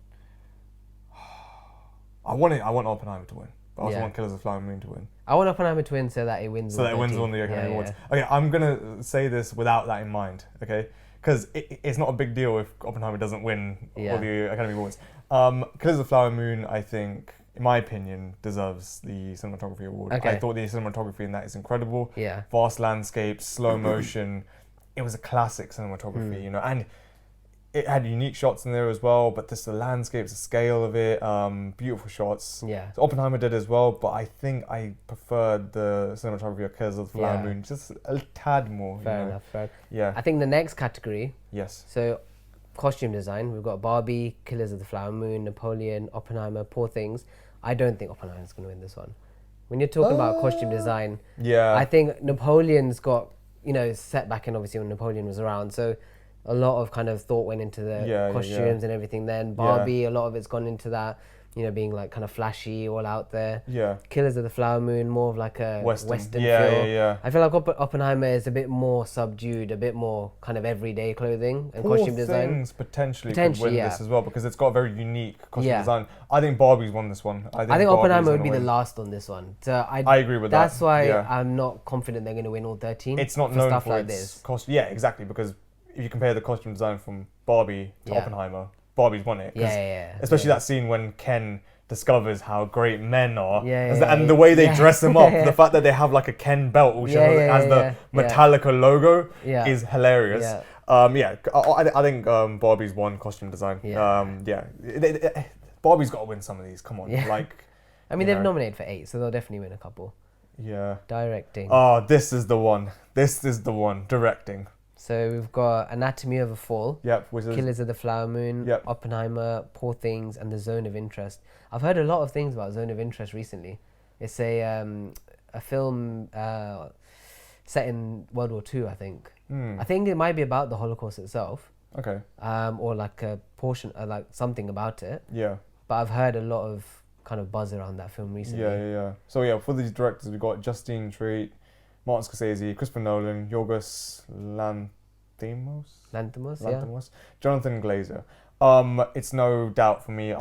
I want Oppenheimer to win, but I also want Killers of the Flower Moon to win. I want Oppenheimer to win so that it wins. So that it wins one of the Academy Awards. Okay, I'm gonna say this without that in mind, okay? Because it's not a big deal if Oppenheimer doesn't win all the Academy Awards. Killers of the Flower Moon, I think, in my opinion, deserves the cinematography award. Okay. I thought the cinematography in that is incredible. Yeah. Vast landscapes, slow motion. It was a classic cinematography, and it had unique shots in there as well, but just the landscapes, the scale of it, beautiful shots. Yeah. So Oppenheimer did as well, but I think I preferred the cinematography of Killers of the Flower Moon just a tad more. Fair enough. Yeah. I think the next category. Yes. So, costume design. We've got Barbie, Killers of the Flower Moon, Napoleon, Oppenheimer, Poor Things. I don't think Oppenheimer's going to win this one. When you're talking about costume design, I think Napoleon's got set back in obviously when Napoleon was around. So a lot of kind of thought went into the costumes and everything. Then Barbie, a lot of it's gone into that, being like kind of flashy, all out there. Yeah. Killers of the Flower Moon, more of like a Western feel. Yeah. I feel like Oppenheimer is a bit more subdued, a bit more kind of everyday clothing and costume design. Things potentially could win this as well because it's got a very unique costume design. I think Barbie's won this one. I think Oppenheimer would be the last on this one. So I agree with that. That's why I'm not confident they're going to win all 13. It's not known for like its costume. Yeah, exactly. Because if you compare the costume design from Barbie to Oppenheimer, Barbie's won it. Especially that scene when Ken discovers how great men are, and the way they dress them up, the fact that they have like a Ken belt which has the Metallica logo is hilarious. I think Barbie's won costume design. Barbie's got to win some of these. Come on, I mean, they've nominated for 8, so they'll definitely win a couple. Yeah. Directing. Oh, this is the one. Directing. So we've got Anatomy of a Fall, Killers of the Flower Moon, Oppenheimer, Poor Things, and The Zone of Interest. I've heard a lot of things about Zone of Interest recently. It's a film set in World War II, I think. I think it might be about the Holocaust itself. Okay. Or like a portion, like something about it. Yeah. But I've heard a lot of kind of buzz around that film recently. Yeah. So for these directors, we've got Justine Triet, Martin Scorsese, Christopher Nolan, Yorgos Lanthimos, Jonathan Glazer. It's no doubt for me.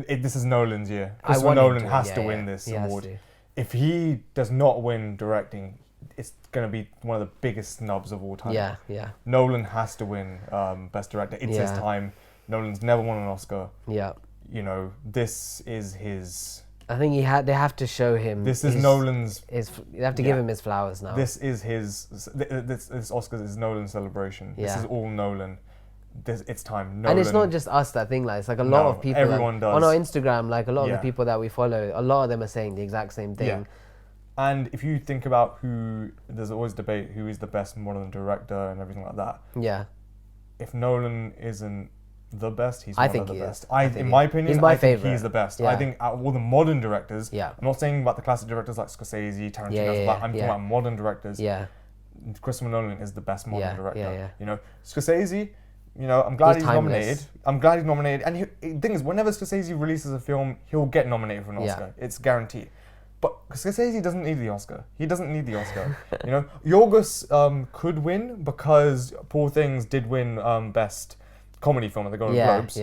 This is Nolan's year. Christopher Nolan has to win this award. If he does not win directing, it's going to be one of the biggest snubs of all time. Yeah. Nolan has to win Best Director. It's his time. Nolan's never won an Oscar. Yeah. This is his. I think they have to show him. This is Nolan's. You have to give him his flowers now. This is his. This Oscars is Nolan's celebration. This is all Nolan. It's time. Nolan. And it's not just us that think like. It's like a lot of people. Everyone does. On our Instagram, like a lot of the people that we follow, a lot of them are saying the exact same thing. Yeah. And if you think about there's always debate who is the best modern director and everything like that. Yeah. if Nolan isn't the best, he's one of the best. In my opinion, he's my I think favorite. He's the best. I think out of all the modern directors, I'm not saying about the classic directors like Scorsese, Tarantino, I'm talking about modern directors. Christopher Nolan is the best modern director. You know, Scorsese, you know, I'm glad he's nominated. I'm glad he's nominated. And the thing is, whenever Scorsese releases a film, he'll get nominated for an Oscar. It's guaranteed. But Scorsese doesn't need the Oscar. He doesn't need the Oscar. You know, Yorgos could win because Poor Things did win best comedy film at the Golden Globes.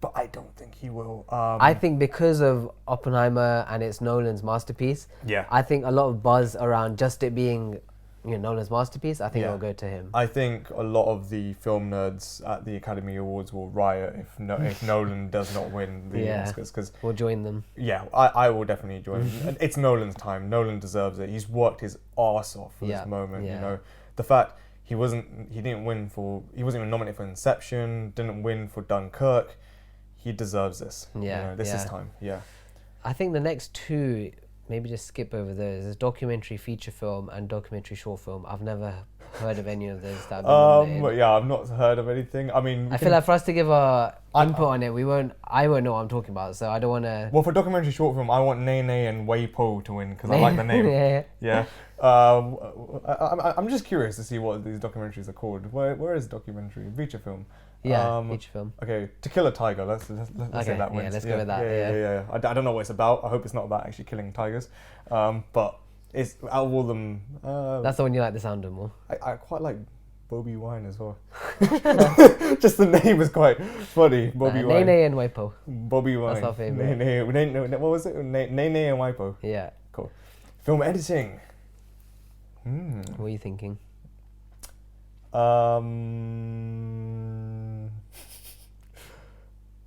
But I don't think he will. I think because of Oppenheimer and it's Nolan's masterpiece. I think a lot of buzz around just it being, you know, Nolan's masterpiece. I think it'll go to him. I think a lot of the film nerds at the Academy Awards will riot if Nolan does not win the Oscars. Cause, we'll join them. Yeah, I will definitely join. It's Nolan's time. Nolan deserves it. He's worked his arse off for this moment. You know, the fact he wasn't even nominated for Inception. Didn't win for Dunkirk. He deserves this. You know, this is time. I think the next two, maybe just skip over those. There's documentary feature film and documentary short film. I've never heard of any of those that have been nominated. Yeah, I've not heard of anything. I mean, I feel like for us to give our input on it, I won't know what I'm talking about, so I don't want to... Well, for documentary short film, I want Nene and Wei Po to win, because I like the name. I'm just curious to see what these documentaries are called. Where is documentary? Feature film. Feature film. Okay, To Kill a Tiger. Let's say that wins. Yeah, let's go with that. I don't know what it's about. I hope it's not about actually killing tigers. But it's out of all of them. That's the one you like the sound of more. I quite like Bobby Wine as well. Just the name is quite funny. Bobby Wine. Nene and Waipo. Bobby Wine. That's our favourite. What was it? Nene and Waipo. Yeah. Cool. Film editing. What are you thinking?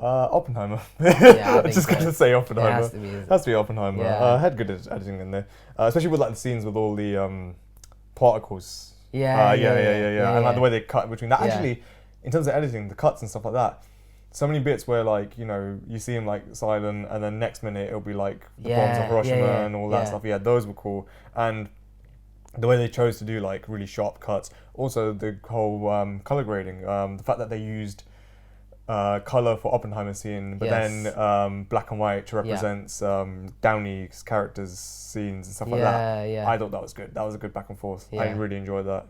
Oppenheimer. I was just going to say Oppenheimer. It has to be Oppenheimer. Had good editing in there, especially with like the scenes with all the particles. And like the way they cut between that. Actually, in terms of editing, the cuts and stuff like that. So many bits where like, you know, you see him like silent, and then next minute it'll be like the bombs of Hiroshima and all that stuff. Yeah, those were cool. And the way they chose to do like really sharp cuts. Also the whole color grading. The fact that they used color for Oppenheimer's scene, but then black and white to represent Downey's character's scenes and stuff like that. I thought that was good. That was a good back and forth. I really enjoyed that.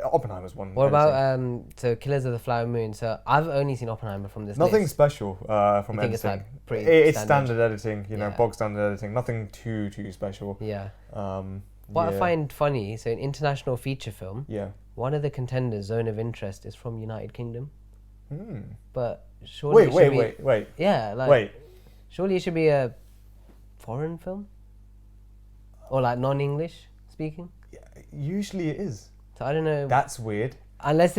Oppenheimer's one. What about so Killers of the Flower Moon? So I've only seen Oppenheimer from this. Nothing list. special from editing. It's like it's standard editing, you know, bog standard editing. Nothing too special. What I find funny, so in international feature film, one of the contenders, Zone of Interest, is from United Kingdom. But surely wait. Yeah, like surely it should be a foreign film, or like non-English speaking. Yeah, usually it is. So I don't know. That's weird. Unless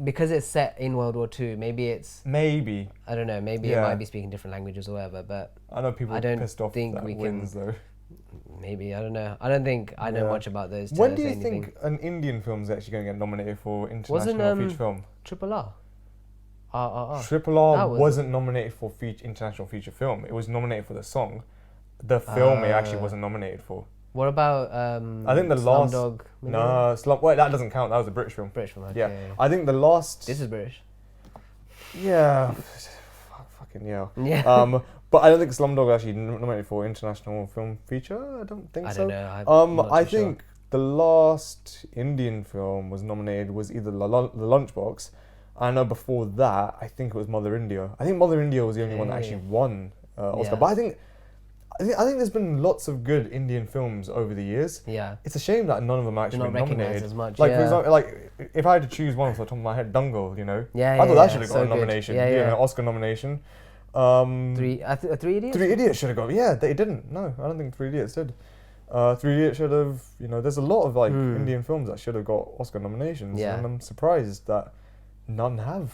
because it's set in World War II, maybe I don't know. Maybe it might be speaking different languages or whatever. But I know people are pissed off that wins though. Maybe, I don't know. I don't think I know much about those. When do you think an Indian film is actually going to get nominated for international feature film? Triple R. Triple R wasn't nominated for international feature film. It was nominated for the song. The film it actually wasn't nominated for. What about I think the last Slumdog? Wait, that doesn't count. That was a British film. Okay, yeah. I think the last. This is British. Yeah. Fucking yeah. Yeah. But I don't think Slumdog was actually nominated for international film feature. I don't think so. I don't know. I think the last Indian film was nominated was either The Lunchbox. I know before that, I think it was Mother India. I think Mother India was the only one that actually won Oscar. But I think there's been lots of good Indian films over the years. Yeah. It's a shame that none of them actually been nominated. As much. Like for example, like if I had to choose one off the top of my head, Dangal, you know. I thought that should have got a nomination. Yeah, you know, Oscar nomination. Three Idiots? 3 Idiots should have got. Yeah, they didn't. No, I don't think 3 Idiots did. 3 Idiots should have. You know, there's a lot of like Indian films that should have got Oscar nominations, and I'm surprised that none have.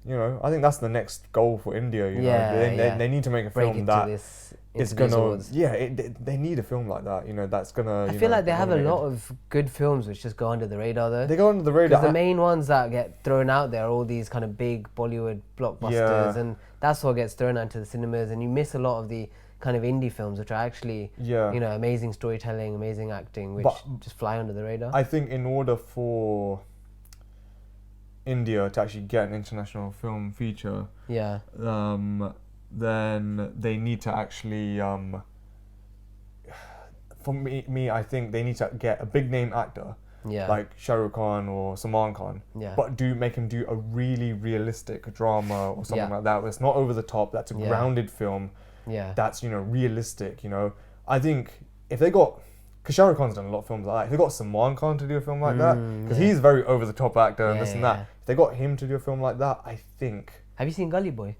You know, I think that's the next goal for India. You know, they need to make a film that is gonna. They need a film like that. You know, that's gonna. I feel like they have a lot of good films which just go under the radar though. They go under the radar. Because the main ones that get thrown out there are all these kind of big Bollywood blockbusters, and that's what gets thrown out to the cinemas, and you miss a lot of the kind of indie films which are actually, you know, amazing storytelling, amazing acting, which just fly under the radar. I think in order for India to actually get an international film feature, then they need to actually, for me, I think they need to get a big name actor, like Shah Rukh Khan or Salman Khan, but make him do a really realistic drama or something like that. It's not over the top. That's a grounded film. That's realistic. I think if they got, because Shah Rukh Khan's done a lot of films like that. If they got Salman Khan to do a film like that, because he's a very over the top actor and this and that. If they got him to do a film like that, I think. Have you seen Gully Boy?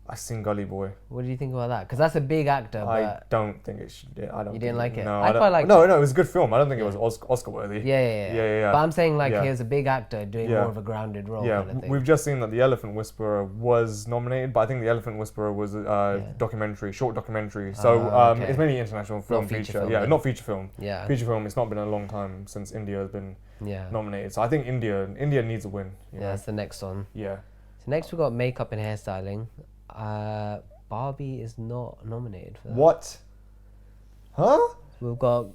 I've seen Gully Boy. What do you think about that? Because that's a big actor. I don't think it should. I don't. You didn't like it? No, I quite liked it. No, it was a good film. I don't think it was Oscar worthy. Yeah. But I'm saying he was a big actor doing more of a grounded role. Yeah, kind of thing. We've just seen that The Elephant Whisperer was nominated, but I think The Elephant Whisperer was a short documentary. So it's mainly international film feature. Not feature film. Yeah. Feature film. It's not been a long time since India has been nominated. So I think India needs a win. That's the next one. Yeah. So next we got makeup and hairstyling. Barbie is not nominated for that. What? Huh? We've got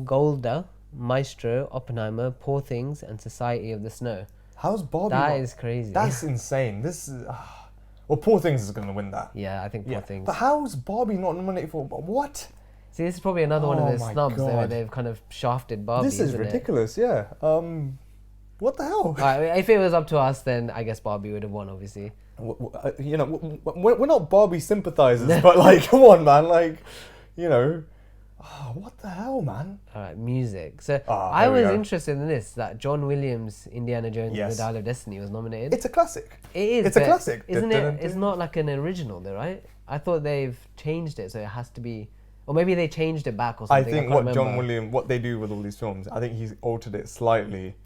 Golda, Maestro, Oppenheimer, Poor Things, and Society of the Snow. How's Barbie? That is crazy. That's insane. This is. Well, Poor Things is going to win that. Yeah, I think Poor Things. But how's Barbie not nominated for what? See, this is probably another one of those snubs where they've kind of shafted Barbie. This is ridiculous. Yeah. What the hell? If it was up to us, then I guess Barbie would have won, obviously. We're not Barbie sympathizers, but come on, man, what the hell, man? All right, music. So I was interested in this, that John Williams' Indiana Jones and the Dial of Destiny was nominated. It's a classic. It is. It's a classic. Isn't it? It's not like an original though, right? I thought they've changed it, so it has to be. Or maybe they changed it back or something. I think what they do with all these films, I think he's altered it slightly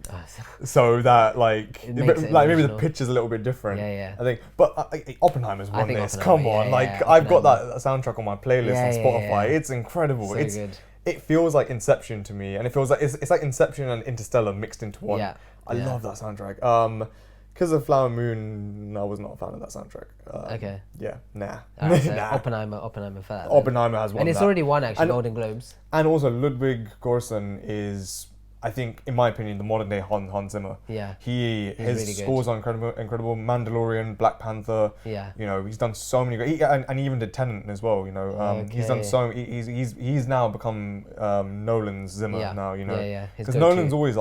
so that maybe the pitch is a little bit different. Yeah. I think, but Oppenheimer's won this. Come on, I've got that soundtrack on my playlist on Spotify. It's incredible. So good. It feels like Inception to me, and it feels like it's like Inception and Interstellar mixed into one. I love that soundtrack. Because of Flower Moon, I was not a fan of that soundtrack. Okay. Yeah, nah. Right, so Oppenheimer for that. Oppenheimer has won and it's already won, actually, Golden Globes. And also, Ludwig Göransson is, I think, in my opinion, the modern day Hans Zimmer. Yeah. His really scores are incredible. Mandalorian, Black Panther. Yeah. He's done so many great. And he even did Tenet as well. He's done so. He's now become Nolan's Zimmer now. Because Nolan's always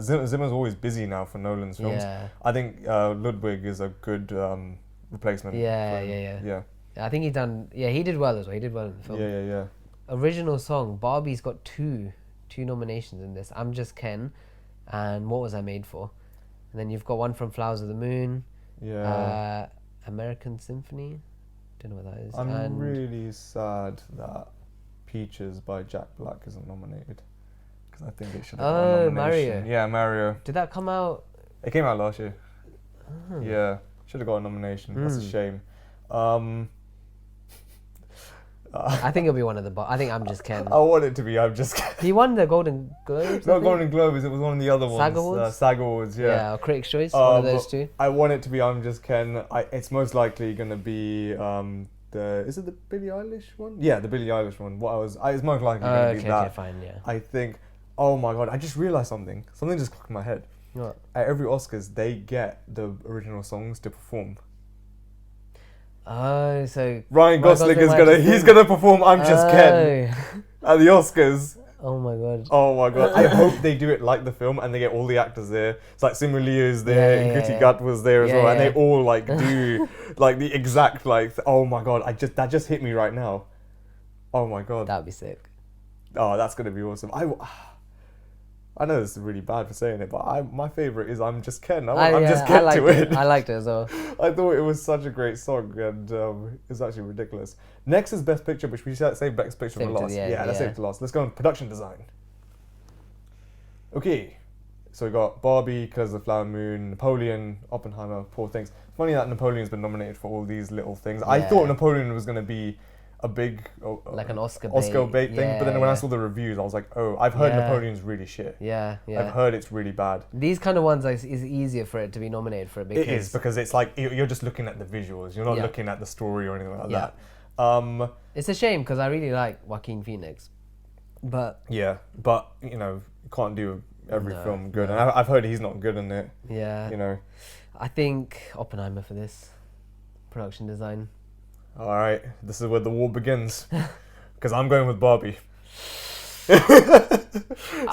Zimmer's always busy now for Nolan's films. Yeah. I think Ludwig is a good replacement. Yeah. I think he did well as well. He did well in the film. Yeah. Original song. Barbie's got two nominations in this. I'm Just Ken and What Was I Made For? And then you've got one from Flowers of the Moon. Yeah. American Symphony. Don't know what that is. I'm really sad that Peaches by Jack Black isn't nominated. Because I think it should have got a nomination. Mario. Yeah, Mario. Did that come out? It came out last year. Oh. Yeah. Should have got a nomination. That's a shame. I think it'll be one of the. I think I'm Just Ken. I want it to be I'm Just Ken. He won the Golden Globes. Not Golden Globes. It was one of the other ones. SAG Awards. SAG Awards. Yeah. Yeah, or Critics' Choice. One of those two. I want it to be I'm Just Ken. It's most likely going to be is it the Billie Eilish one? Yeah, the Billie Eilish one. It's most likely going to be that. Okay, fine. Yeah. I think. Oh my god! I just realized something. Something just clicked in my head. What? At every Oscars, they get the original songs to perform. Oh, so Ryan Gosling is gonna perform I'm Just Ken at the Oscars. Oh my god. I hope they do it like the film and they get all the actors there. It's like Simu Liu is there, and Kriti Gat was there as well, and they all do the exact oh my god, that just hit me right now. Oh my god. That'd be sick. Oh, that's gonna be awesome. I know this is really bad for saying it, but my favourite is I'm Just Ken. I'm Just Ken to win. I liked it as well. I thought it was such a great song, and it's actually ridiculous. Next is Best Picture, which we should save Best Picture for last. Let's save it to last. Let's go on production design. Okay, so we got Barbie, Because of the Flower Moon, Napoleon, Oppenheimer, Poor Things. Funny that Napoleon's been nominated for all these little things. I thought Napoleon was going to be a big like an Oscar bait thing, but then when I saw the reviews, I was like, oh, I've heard Napoleon's really shit. I've heard it's really bad. These kind of ones is easier for it to be nominated for because it is, because it's like you're just looking at the visuals, you're not looking at the story or anything like that. It's a shame because I really like Joaquin Phoenix, but you can't do every film good, and I've heard he's not good in it. I think Oppenheimer for this. Production design. All right, this is where the war begins. Because I'm going with Barbie. It's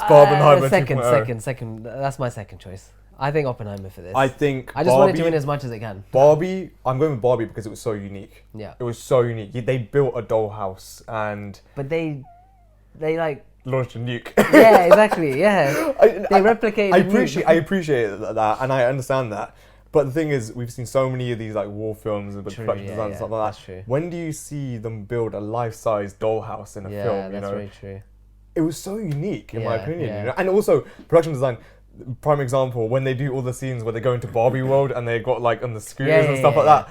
Barbenheimer 2.0. Second. That's my second choice. I think Oppenheimer for this. I just want it to win as much as it can. Barbie, I'm going with Barbie because it was so unique. Yeah. It was so unique. They built a dollhouse and... But they like... launched a nuke. Yeah, exactly, yeah. They replicated I appreciate that and I understand that. But the thing is, we've seen so many of these like war films and production design and stuff like that. That's true. When do you see them build a life-size dollhouse in a film? Yeah, that's very true. It was so unique, in my opinion. You know? And also, production design, prime example, when they do all the scenes where they go into Barbie World and they got like on the scooters and stuff like that.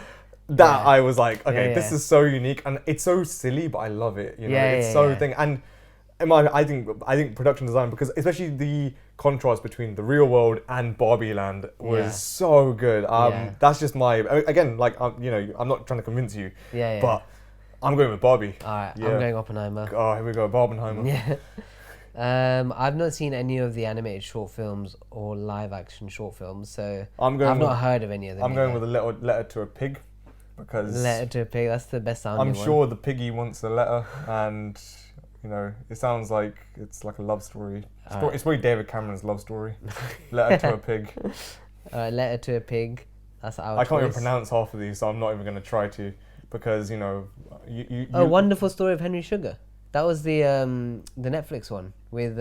That I was like, okay, this is so unique and it's so silly, but I love it. You know, it's so thing. And I think production design, because especially the contrast between the real world and Barbie Land was so good. That's just my, again, like, you know, I'm not trying to convince you, but I'm going with Barbie. Alright, I'm going Oppenheimer. Oh, here we go, Barbenheimer. Yeah. I've not seen any of the animated short films or live action short films, so I've not heard of any of them. I'm going with a letter to a pig, because... Letter to a pig, that's the best sounding one. I'm sure the piggy wants a letter, and... You know, it sounds like it's like a love story. It's probably David Cameron's love story. Letter to a pig. Letter to a pig. That's our I can't even pronounce half of these, so I'm not even going to try to, because you know, A Wonderful Story of Henry Sugar. That was the Netflix one with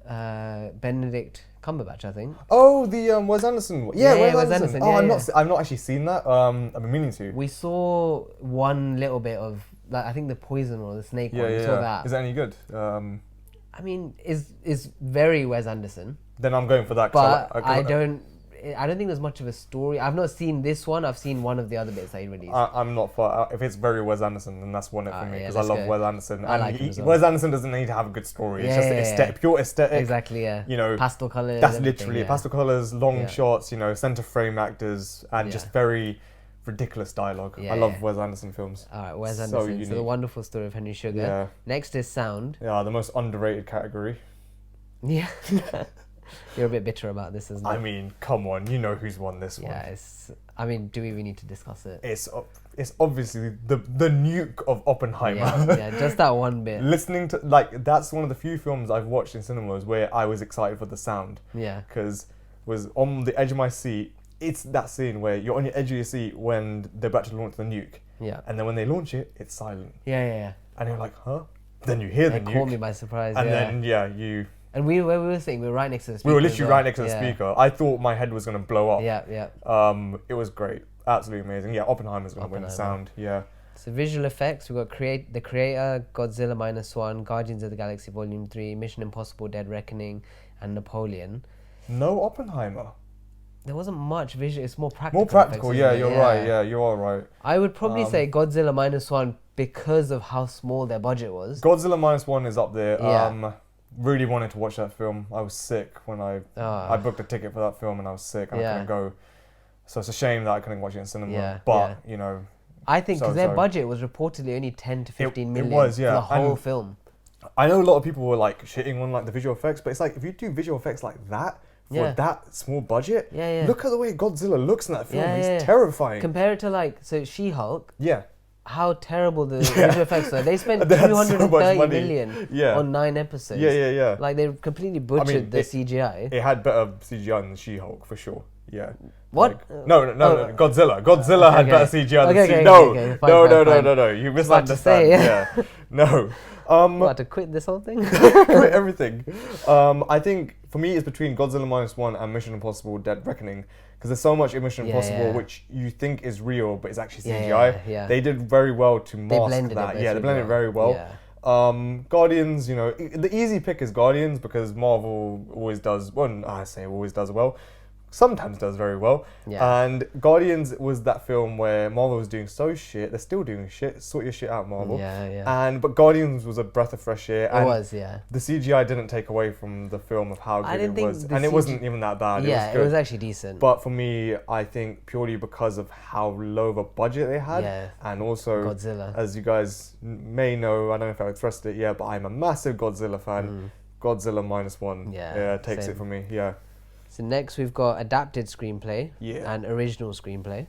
Benedict Cumberbatch, I think. Oh, the Wes Anderson one. Yeah, Wes Anderson. Oh, I've not actually seen that. I've been meaning to. We saw one little bit of. Like, I think the poison or the snake one. We saw that. Is that any good? I mean, is very Wes Anderson. Then I'm going for that. But I don't think there's much of a story. I've not seen this one. I've seen one of the other bits that he released. I'm not far. If it's very Wes Anderson, then that's one for me, because I love Wes Anderson. I like him as well. Wes Anderson doesn't need to have a good story. It's just pure aesthetic. Exactly. Yeah. You know, pastel colors. That's literally pastel colors, long shots. You know, center frame actors, and just very ridiculous dialogue. I love Wes Anderson films. Alright, Wes Anderson. So The Wonderful Story of Henry Sugar. Yeah. Next is sound. Yeah, the most underrated category. Yeah. You're a bit bitter about this, isn't it? I mean, come on, you know who's won this one. Yeah, I mean, do we even need to discuss it? It's obviously the nuke of Oppenheimer. Yeah, just that one bit. Listening to, like, that's one of the few films I've watched in cinemas where I was excited for the sound. Yeah. Because was on the edge of my seat. It's that scene where you're on your edge of your seat when they're about to launch the nuke. Yeah. And then when they launch it, it's silent. Yeah. And you're like, huh? Then you hear the nuke. It caught me by surprise. And then, you... And where we were sitting, we were right next to the speaker. We were literally right next to the speaker. I thought my head was going to blow up. Yeah. It was great. Absolutely amazing. Yeah, Oppenheimer's going to win the sound. Yeah. So visual effects, we've got The Creator, Godzilla -1, Guardians of the Galaxy Volume 3, Mission Impossible Dead Reckoning, and Napoleon. No Oppenheimer. There wasn't much visual. It's more practical. More practical, yeah, you're right. Yeah, you are right. I would probably say Godzilla -1 because of how small their budget was. Godzilla -1 is up there. Yeah. Really wanted to watch that film. I was sick when I booked a ticket for that film and I was sick and I couldn't go. So it's a shame that I couldn't watch it in cinema. But, you know... I think because their budget was reportedly only 10 to 15 million for the whole film. I know a lot of people were like shitting on like the visual effects, but it's like if you do visual effects like that for that small budget, look at the way Godzilla looks in that film. He's terrifying. Compare it to like She-Hulk. Yeah. How terrible the visual effects are. They spent 230 million on 9 episodes. Yeah. Like they completely butchered the CGI. It had better CGI than She-Hulk for sure. Yeah. What? Like, no. Godzilla. Godzilla had better CGI than She-Hulk. No. You misunderstand. Yeah. No. What, to quit this whole thing? Quit everything. I think for me it's between Godzilla -1 and Mission Impossible Dead Reckoning, because there's so much in Mission Impossible which you think is real but it's actually CGI. Yeah. They did very well to mask that. They blended it very well. Guardians, you know, the easy pick is Guardians because Marvel always does. Well, I say always does well. Sometimes does very well. Yeah. And Guardians was that film where Marvel was doing so shit. They're still doing shit. Sort your shit out, Marvel. Yeah. But Guardians was a breath of fresh air. It was, yeah. The CGI didn't take away from the film of how good it was. And it wasn't even that bad. Yeah, it was actually decent. But for me, I think purely because of how low of a budget they had. Yeah. And also, Godzilla. As you guys may know, I don't know if I've expressed it yet, but I'm a massive Godzilla fan. Godzilla -1 takes it for me, yeah. So next we've got adapted screenplay and original screenplay.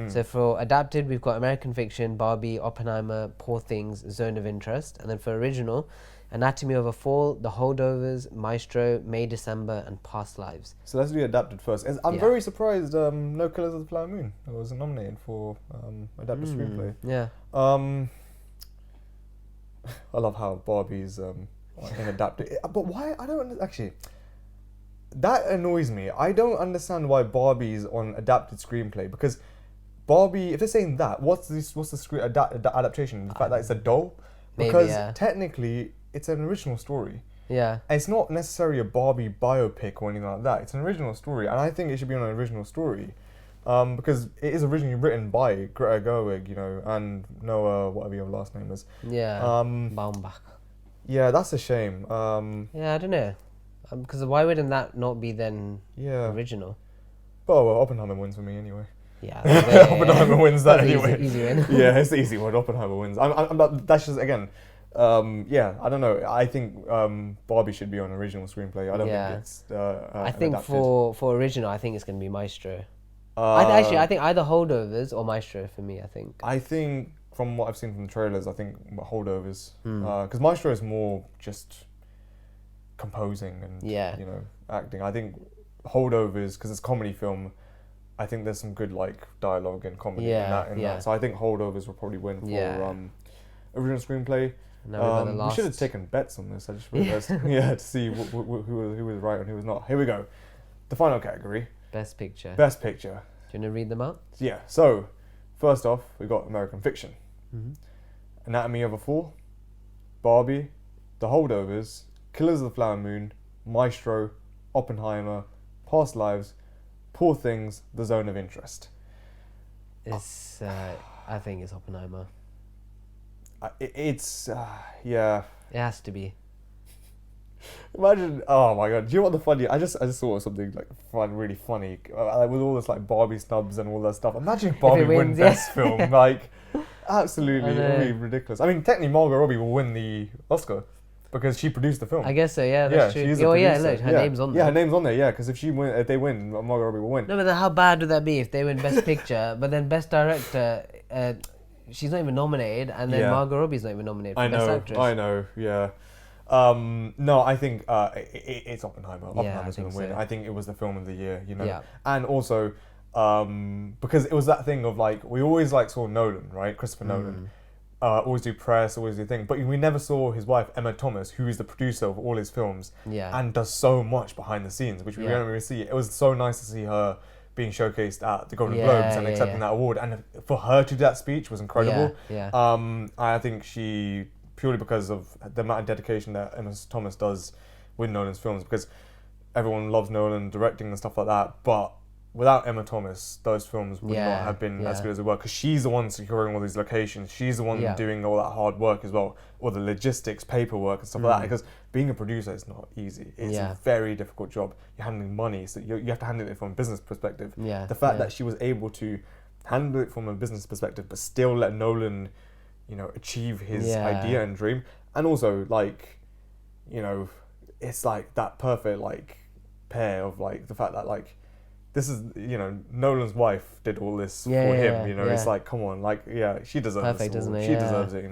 So for adapted, we've got American Fiction, Barbie, Oppenheimer, Poor Things, Zone of Interest. And then for original, Anatomy of a Fall, The Holdovers, Maestro, May, December, and Past Lives. So let's do adapted first. I'm very surprised No Killers of the Flower Moon wasn't nominated for adapted screenplay. Yeah. I love how Barbie's in adapted. But why? I don't actually. That annoys me. I don't understand why Barbie's on adapted screenplay, because Barbie, if they're saying that, what's the adaptation? The fact that it's a doll? Because technically, it's an original story. Yeah. And it's not necessarily a Barbie biopic or anything like that. It's an original story, and I think it should be on an original story. Because it is originally written by Greta Gerwig, and Noah, whatever your last name is. Yeah. Baumbach. Yeah, that's a shame. Yeah, I don't know. Because why wouldn't that not be then original? Oh, well, Oppenheimer wins for me anyway. Yeah. Oppenheimer wins that anyway. Easy win. Yeah, it's the easy one. Oppenheimer wins. I'm not, that's just, again, I don't know. I think Barbie should be on original screenplay. I don't think it's I think for original, I think it's going to be Maestro. I think either Holdovers or Maestro for me, I think from what I've seen from the trailers, I think Holdovers. Because Maestro is more just composing and acting. I think Holdovers, because it's a comedy film, I think there's some good dialogue and comedy in that. So I think Holdovers will probably win for original screenplay. We should have taken bets on this. I just realized. To see who was right and who was not. Here we go. The final category. Best Picture. Best Picture. Do you want to read them out? Yeah. So, first off, we got American Fiction, Anatomy of a Fall, Barbie, The Holdovers, Killers of the Flower Moon, Maestro, Oppenheimer, Past Lives, Poor Things, The Zone of Interest. It's. I think it's Oppenheimer. It's. It has to be. Imagine, oh my god! Do you know what the funny? I just thought of something really funny, with all this Barbie snubs and all that stuff. Imagine if Barbie wins Best Film, absolutely, it would be ridiculous. I mean, technically, Margot Robbie will win the Oscar because she produced the film. I guess so. Yeah, that's true. She's a producer. Look, her name's on there. Yeah, her name's on there. Yeah, because if they win, Margot Robbie will win. No, but then how bad would that be if they win Best Picture, but then Best Director? She's not even nominated, and then Margot Robbie's not even nominated for Best Actress. I know. Yeah. No, I think it's Oppenheimer. Oppenheimer's going to win. So. I think it was the film of the year, And also, because it was that thing of we always saw Nolan, right? Christopher Nolan. Always do press, always do thing. But we never saw his wife, Emma Thomas, who is the producer of all his films. And does so much behind the scenes, which we don't really see. It was so nice to see her being showcased at the Golden Globes and accepting that award. And for her to do that speech was incredible. I think she... purely because of the amount of dedication that Emma Thomas does with Nolan's films, because everyone loves Nolan directing and stuff like that, but without Emma Thomas, those films would not have been as good as they were, because she's the one securing all these locations, she's the one doing all that hard work as well, all the logistics, paperwork and stuff like that, because being a producer is not easy. It's a very difficult job. You're handling money, so you have to handle it from a business perspective. The fact that she was able to handle it from a business perspective, but still let Nolan achieve his idea and dream, and also it's that perfect pair of the fact that this is Nolan's wife did all this for him. It's come on, she deserves perfect, it. She deserves it.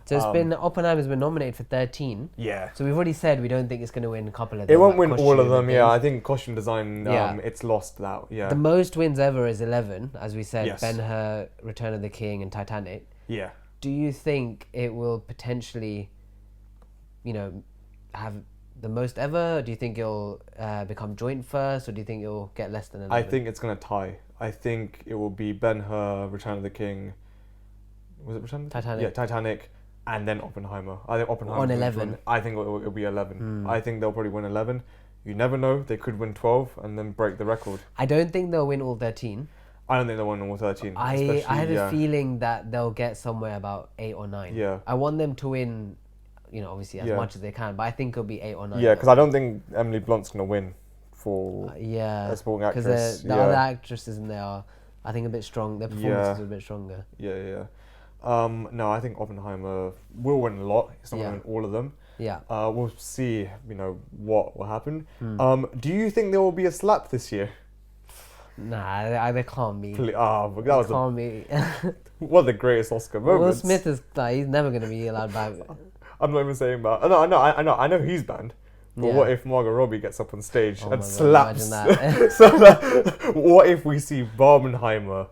So it's been Oppenheimer's been nominated for 13. Yeah. So we've already said we don't think it's going to win a couple of them. It won't win all of them. I think costume design. It's lost that. Yeah. The most wins ever is 11, as we said. Yes. Ben-Hur, Return of the King, and Titanic. Yeah. Do you think it will potentially, have the most ever? Do you think it'll become joint first, or do you think it'll get less than 11? I think it's going to tie. I think it will be Ben-Hur, Return of the King. Was it Return of the King? Titanic. Yeah, Titanic, and then Oppenheimer. I think Oppenheimer on 11. I think it'll be 11. I think they'll probably win 11. You never know. They could win 12 and then break the record. I don't think they'll win all 13. I don't think they'll win all 13. I had a feeling that they'll get somewhere about 8 or 9. Yeah. I want them to win, obviously as much as they can, but I think it'll be 8 or 9. Yeah, because I don't think Emily Blunt's going to win for a supporting actress. Because the other actresses in there are, I think, a bit strong. Their performances are a bit stronger. Yeah. No, I think Oppenheimer will win a lot. It's not going to win all of them. Yeah. We'll see, what will happen. Do you think there will be a slap this year? Nah, they can't be. That can't be. One of the greatest Oscar moments. Will Smith is he's never going to be allowed back. I'm not even saying that. I know he's banned. But what if Margot Robbie gets up on stage and slaps? What if we see Barbenheimer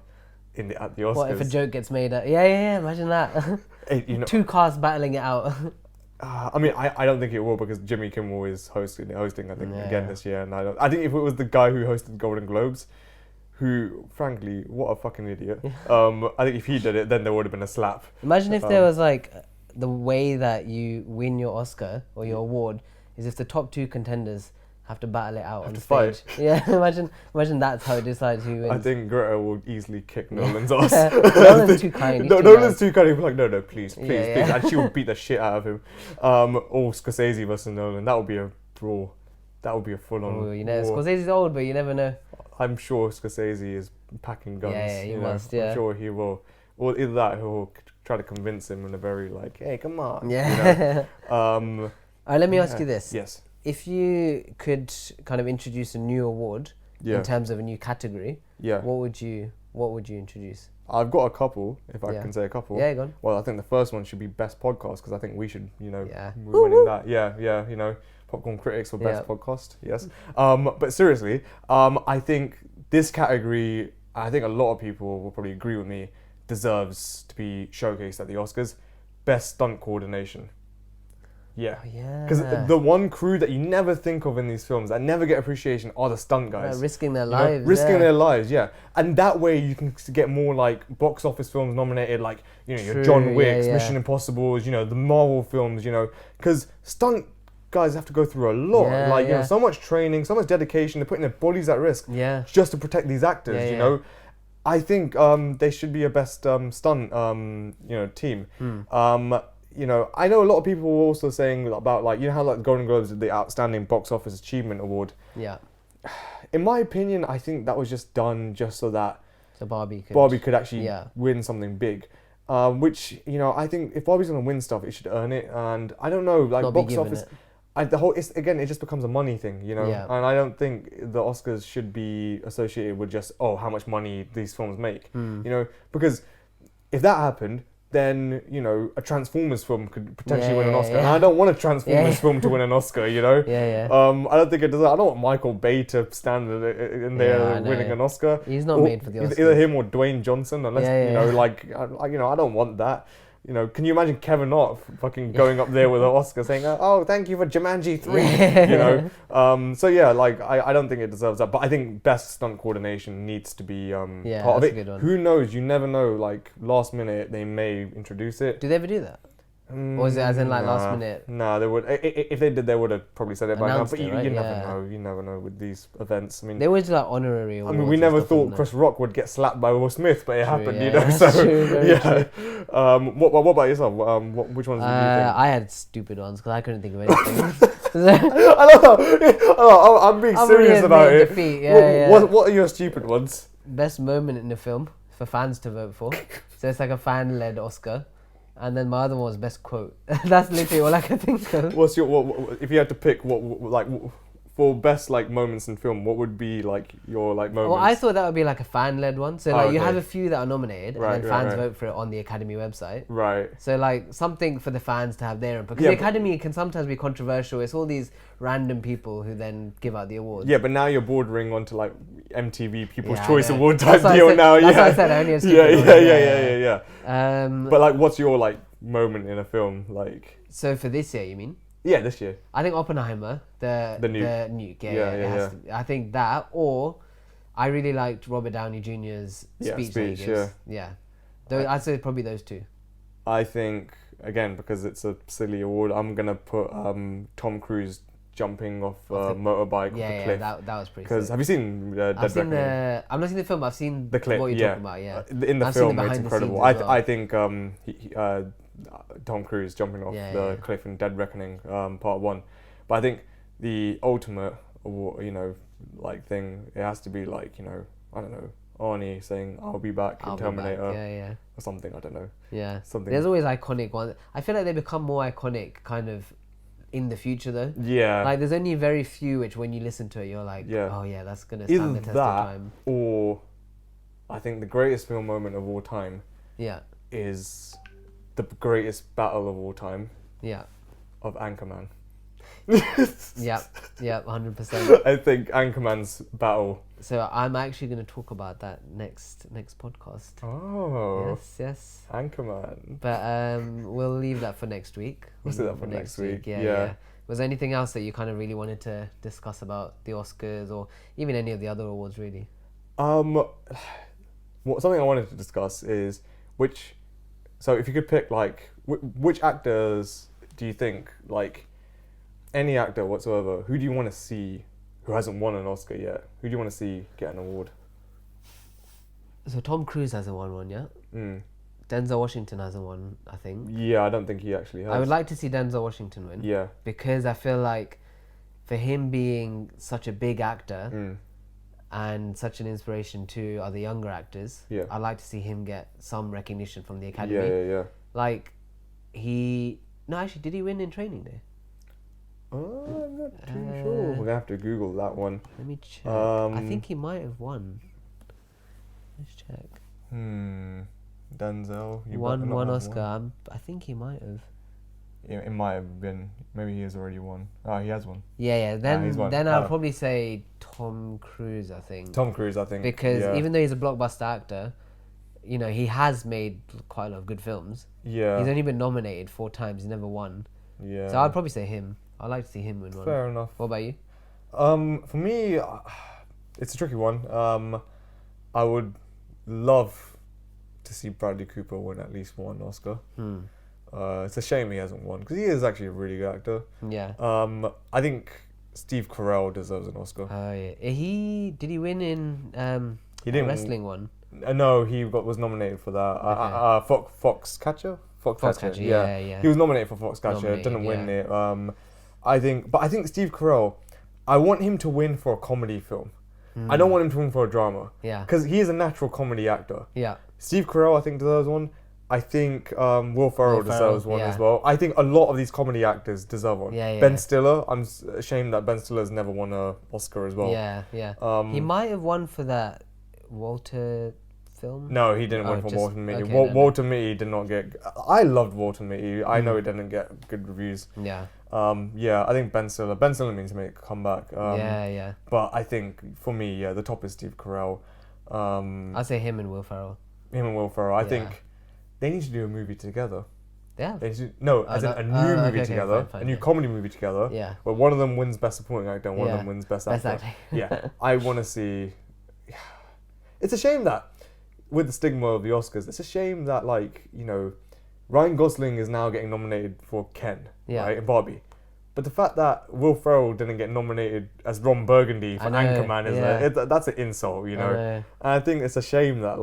at the Oscars? What if a joke gets made? Yeah. Imagine that. Hey, two casts battling it out. I don't think it will because Jimmy Kimmel is hosting. I think again this year, and I think if it was the guy who hosted Golden Globes, who frankly, what a fucking idiot. I think if he did it, then there would have been a slap. Imagine if there was like the way that you win your Oscar or your award is if the top two contenders have to battle it out on stage. Fight. Yeah, imagine that's how it decides who wins. I think Greta will easily kick Nolan's ass. Nolan's too kind. Nolan's too kind. He'll be like, no, please. And she will beat the shit out of him. Or Scorsese versus Nolan. That would be a brawl. That would be a full-on war. Scorsese's old, but you never know. I'm sure Scorsese is packing guns. Yeah, he must, yeah. I'm sure he will. Or either that, he'll try to convince him in a very hey, come on. Yeah. Alright, let me ask you this. Yes. If you could kind of introduce a new award in terms of a new category, what would you introduce? I've got a couple, if I can say a couple. Yeah, go on. Well, I think the first one should be Best Podcast, because I think we should, we're winning that. Yeah, Popcorn Critics for Best Podcast, yes. But seriously, I think this category, I think a lot of people will probably agree with me, deserves to be showcased at the Oscars. Best Stunt Coordination. Yeah. Because the one crew that you never think of in these films that never get appreciation are the stunt guys. Risking their lives. Risking their lives, yeah. And that way you can get more like box office films nominated, like, your John Wicks, Mission Impossibles, the Marvel films, because stunt guys have to go through a lot. So much training, so much dedication. They're putting their bodies at risk just to protect these actors, you know. I think they should be a best stunt, team. I know a lot of people were also saying about how the Golden Globes did the Outstanding Box Office Achievement Award. Yeah. In my opinion, I think that was just done just so that Barbie could actually win something big. Which I think if Barbie's gonna win stuff, it should earn it. And I don't know, like box office. It just becomes a money thing, and I don't think the Oscars should be associated with just how much money these films make, because if that happened, then a Transformers film could potentially win an Oscar, and I don't want a Transformers film to win an Oscar, I don't think it does. I don't want Michael Bay to stand in there winning an Oscar. He's not made for the Oscars. Either him or Dwayne Johnson, unless I don't want that. Can you imagine Kevin Hart fucking going up there with an Oscar saying, "Oh, thank you for Jumanji 3." I don't think it deserves that. But I think best stunt coordination needs to be part of it. Good one. Who knows? You never know. Like last minute, they may introduce it. Do they ever do that? Or is it as in last minute? No, they would. If they did, they would have probably said it by now. But you never know. You never know with these events. I mean, they always do honorary awards. We never thought Chris Rock would get slapped by Will Smith, but it happened. So true. What about yourself? Which ones did you think? I had stupid ones because I couldn't think of anything. I'm being serious about it. What are your stupid ones? Best moment in the film for fans to vote for. So it's like a fan-led Oscar. And then my other one was best quote. That's literally all I can think of. What's your if you had to pick for best moments in film, what would be your moments? Well, I thought that would be a fan-led one. So you have a few that are nominated, and then fans vote for it on the Academy website. Right. So something for the fans to have their input. Because the Academy can sometimes be controversial. It's all these random people who then give out the awards. Yeah, but now you're bordering onto MTV People's Choice Award type deal now. That's what I said. I only had yeah. But what's your moment in a film So for this year, you mean? Yeah, this year. I think Oppenheimer, the nuke. Yeah. I think that, or I really liked Robert Downey Jr.'s speech. I'd say probably those two. I think again because it's a silly award, I'm gonna put Tom Cruise jumping off a motorbike off a cliff. That was pretty. Because have you seen Dead Reckoning? I've not seen the film. I've seen the clip. What you're talking about. Yeah. In the film, it's incredible. I think Tom Cruise jumping off the cliff in Dead Reckoning, part 1. But I think the ultimate award, thing, it has to be I don't know, Arnie saying "I'll be back" in Terminator, or something. I don't know. Yeah. Something. There's always iconic ones. I feel like they become more iconic, kind of in the future though. Yeah. Like there's only very few which when you listen to it you're like, oh yeah, that's gonna stand the test of time. Or I think the greatest film moment of all time is the greatest battle of all time. Yeah. Of Anchorman. Yeah, 100%. I think Anchorman's battle. So I'm actually going to talk about that next podcast. Oh. Yes. Anchorman. But we'll leave that for next week. We'll do that for next week. Yeah. Was there anything else that you kind of really wanted to discuss about the Oscars or even any of the other awards really? Something I wanted to discuss is so if you could pick like which actors do you think, like any actor whatsoever, who do you want to see who hasn't won an Oscar yet? Who do you want to see get an award? So Tom Cruise hasn't won one yet. Denzel Washington hasn't won, I think. Yeah, I don't think he actually has. I would like to see Denzel Washington win. Yeah. Because I feel like for him being such a big actor and such an inspiration to other younger actors, I'd like to see him get some recognition from the Academy. Yeah. Like no, actually, did he win in Training Day? Oh, I'm not too sure. We're going to have to Google that one. Let me check. I think he might have won. Let's check. Denzel. He won one Oscar. I think he might have. It might have been. Maybe he has already won. Oh, he has won. Yeah. Then I'll probably say Tom Cruise, I think. Because even though he's a blockbuster actor, you know, he has made quite a lot of good films. Yeah. He's only been nominated 4 times. He's never won. Yeah. So I'd probably say him. I'd like to see him win one. Fair enough. What about you? For me, it's a tricky one. I would love to see Bradley Cooper win at least one Oscar. It's a shame he hasn't won because he is actually a really good actor. Yeah. I think Steve Carell deserves an Oscar. Oh yeah. Did he win in he didn't wrestling one? No, he was nominated for that. Okay. Foxcatcher. Foxcatcher. Yeah. He was nominated for Foxcatcher. Didn't win it. I think Steve Carell, I want him to win for a comedy film. I don't want him to win for a drama. Yeah. Because he is a natural comedy actor. Yeah. Steve Carell, I think, deserves one. I think Will Ferrell deserves one as well. I think a lot of these comedy actors deserve one. Yeah. Ben Stiller, I'm ashamed that Ben Stiller's never won an Oscar as well. Yeah. He might have won for that Walter film. No, he didn't win for Walter Mitty. Walter Mitty did not get... I loved Walter Mitty. I know it didn't get good reviews. Yeah. I think Ben Stiller needs to make a comeback. Yeah. But I think, for me, the top is Steve Carell. I'd say him and Will Ferrell. I think they need to do a movie together. Yeah. As in a new movie together, a new comedy movie together. Yeah. Where one of them wins Best Supporting Actor and one of them wins Best Actor. Yeah. I want to see... It's a shame that, with the stigma of the Oscars, it's a shame that, Ryan Gosling is now getting nominated for Ken, right, in Barbie. But the fact that Will Ferrell didn't get nominated as Ron Burgundy for Anchorman, that's an insult, you know? And I think it's a shame that,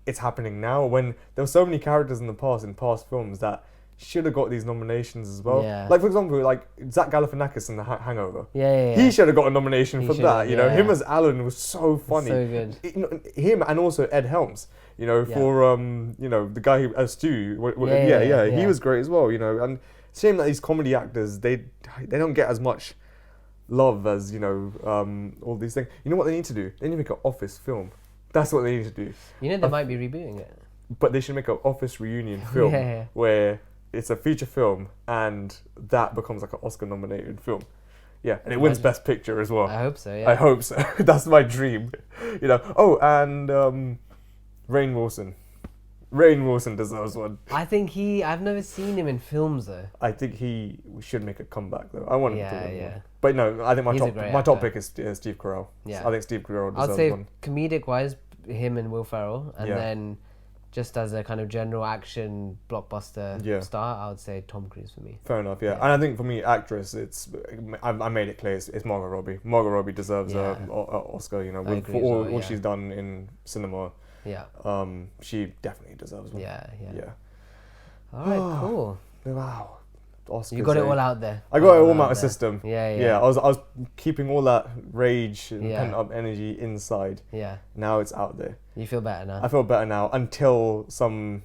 it's happening now when there were so many characters in past films that should have got these nominations as well. Yeah. For example, Zach Galifianakis in The Hangover. Yeah. He should have got a nomination for that. You know, him as Alan was so funny. So good. Him and also Ed Helms. You know, for the guy who as Stu. He was great as well. You know, and shame that these comedy actors they don't get as much love as all these things. You know what they need to do? They need to make an Office film. That's what they need to do. You know they might be rebooting it. But they should make an Office reunion film where it's a feature film and that becomes like an Oscar-nominated film. Yeah, and it wins Best Picture as well. I hope so, yeah. I hope so. That's my dream. Oh, and Rainn Wilson. Rainn Wilson deserves one. I think I've never seen him in films though. I think he should make a comeback though. I want him to win one. But no, I think my top pick is Steve Carell. Yeah. I think Steve Carell deserves one. I'd say comedic-wise, him and Will Ferrell, and then just as a kind of general action blockbuster star, I would say Tom Cruise for me. Fair enough, yeah. And I think for me, actress, I made it clear, it's Margot Robbie. Margot Robbie deserves an Oscar, for all she's done in cinema. Yeah. She definitely deserves one. Yeah. All right, cool. Wow. Oscars, you got it all out there. I got it all out of the system. Yeah. I was keeping all that rage and pent up energy inside. Yeah. Now it's out there. You feel better now? I feel better now until some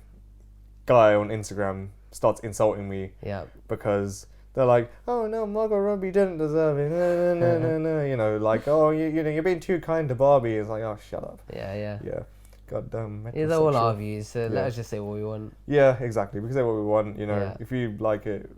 guy on Instagram starts insulting me. Yeah. Because they're like, oh no, Margot Robbie didn't deserve it. No. You know, like, oh, you know, you're being too kind to Barbie. It's like, oh, shut up. Yeah. Goddamn. These are all our views, so let us just say what we want. Yeah, exactly. We can say what we want. You know, if you like it,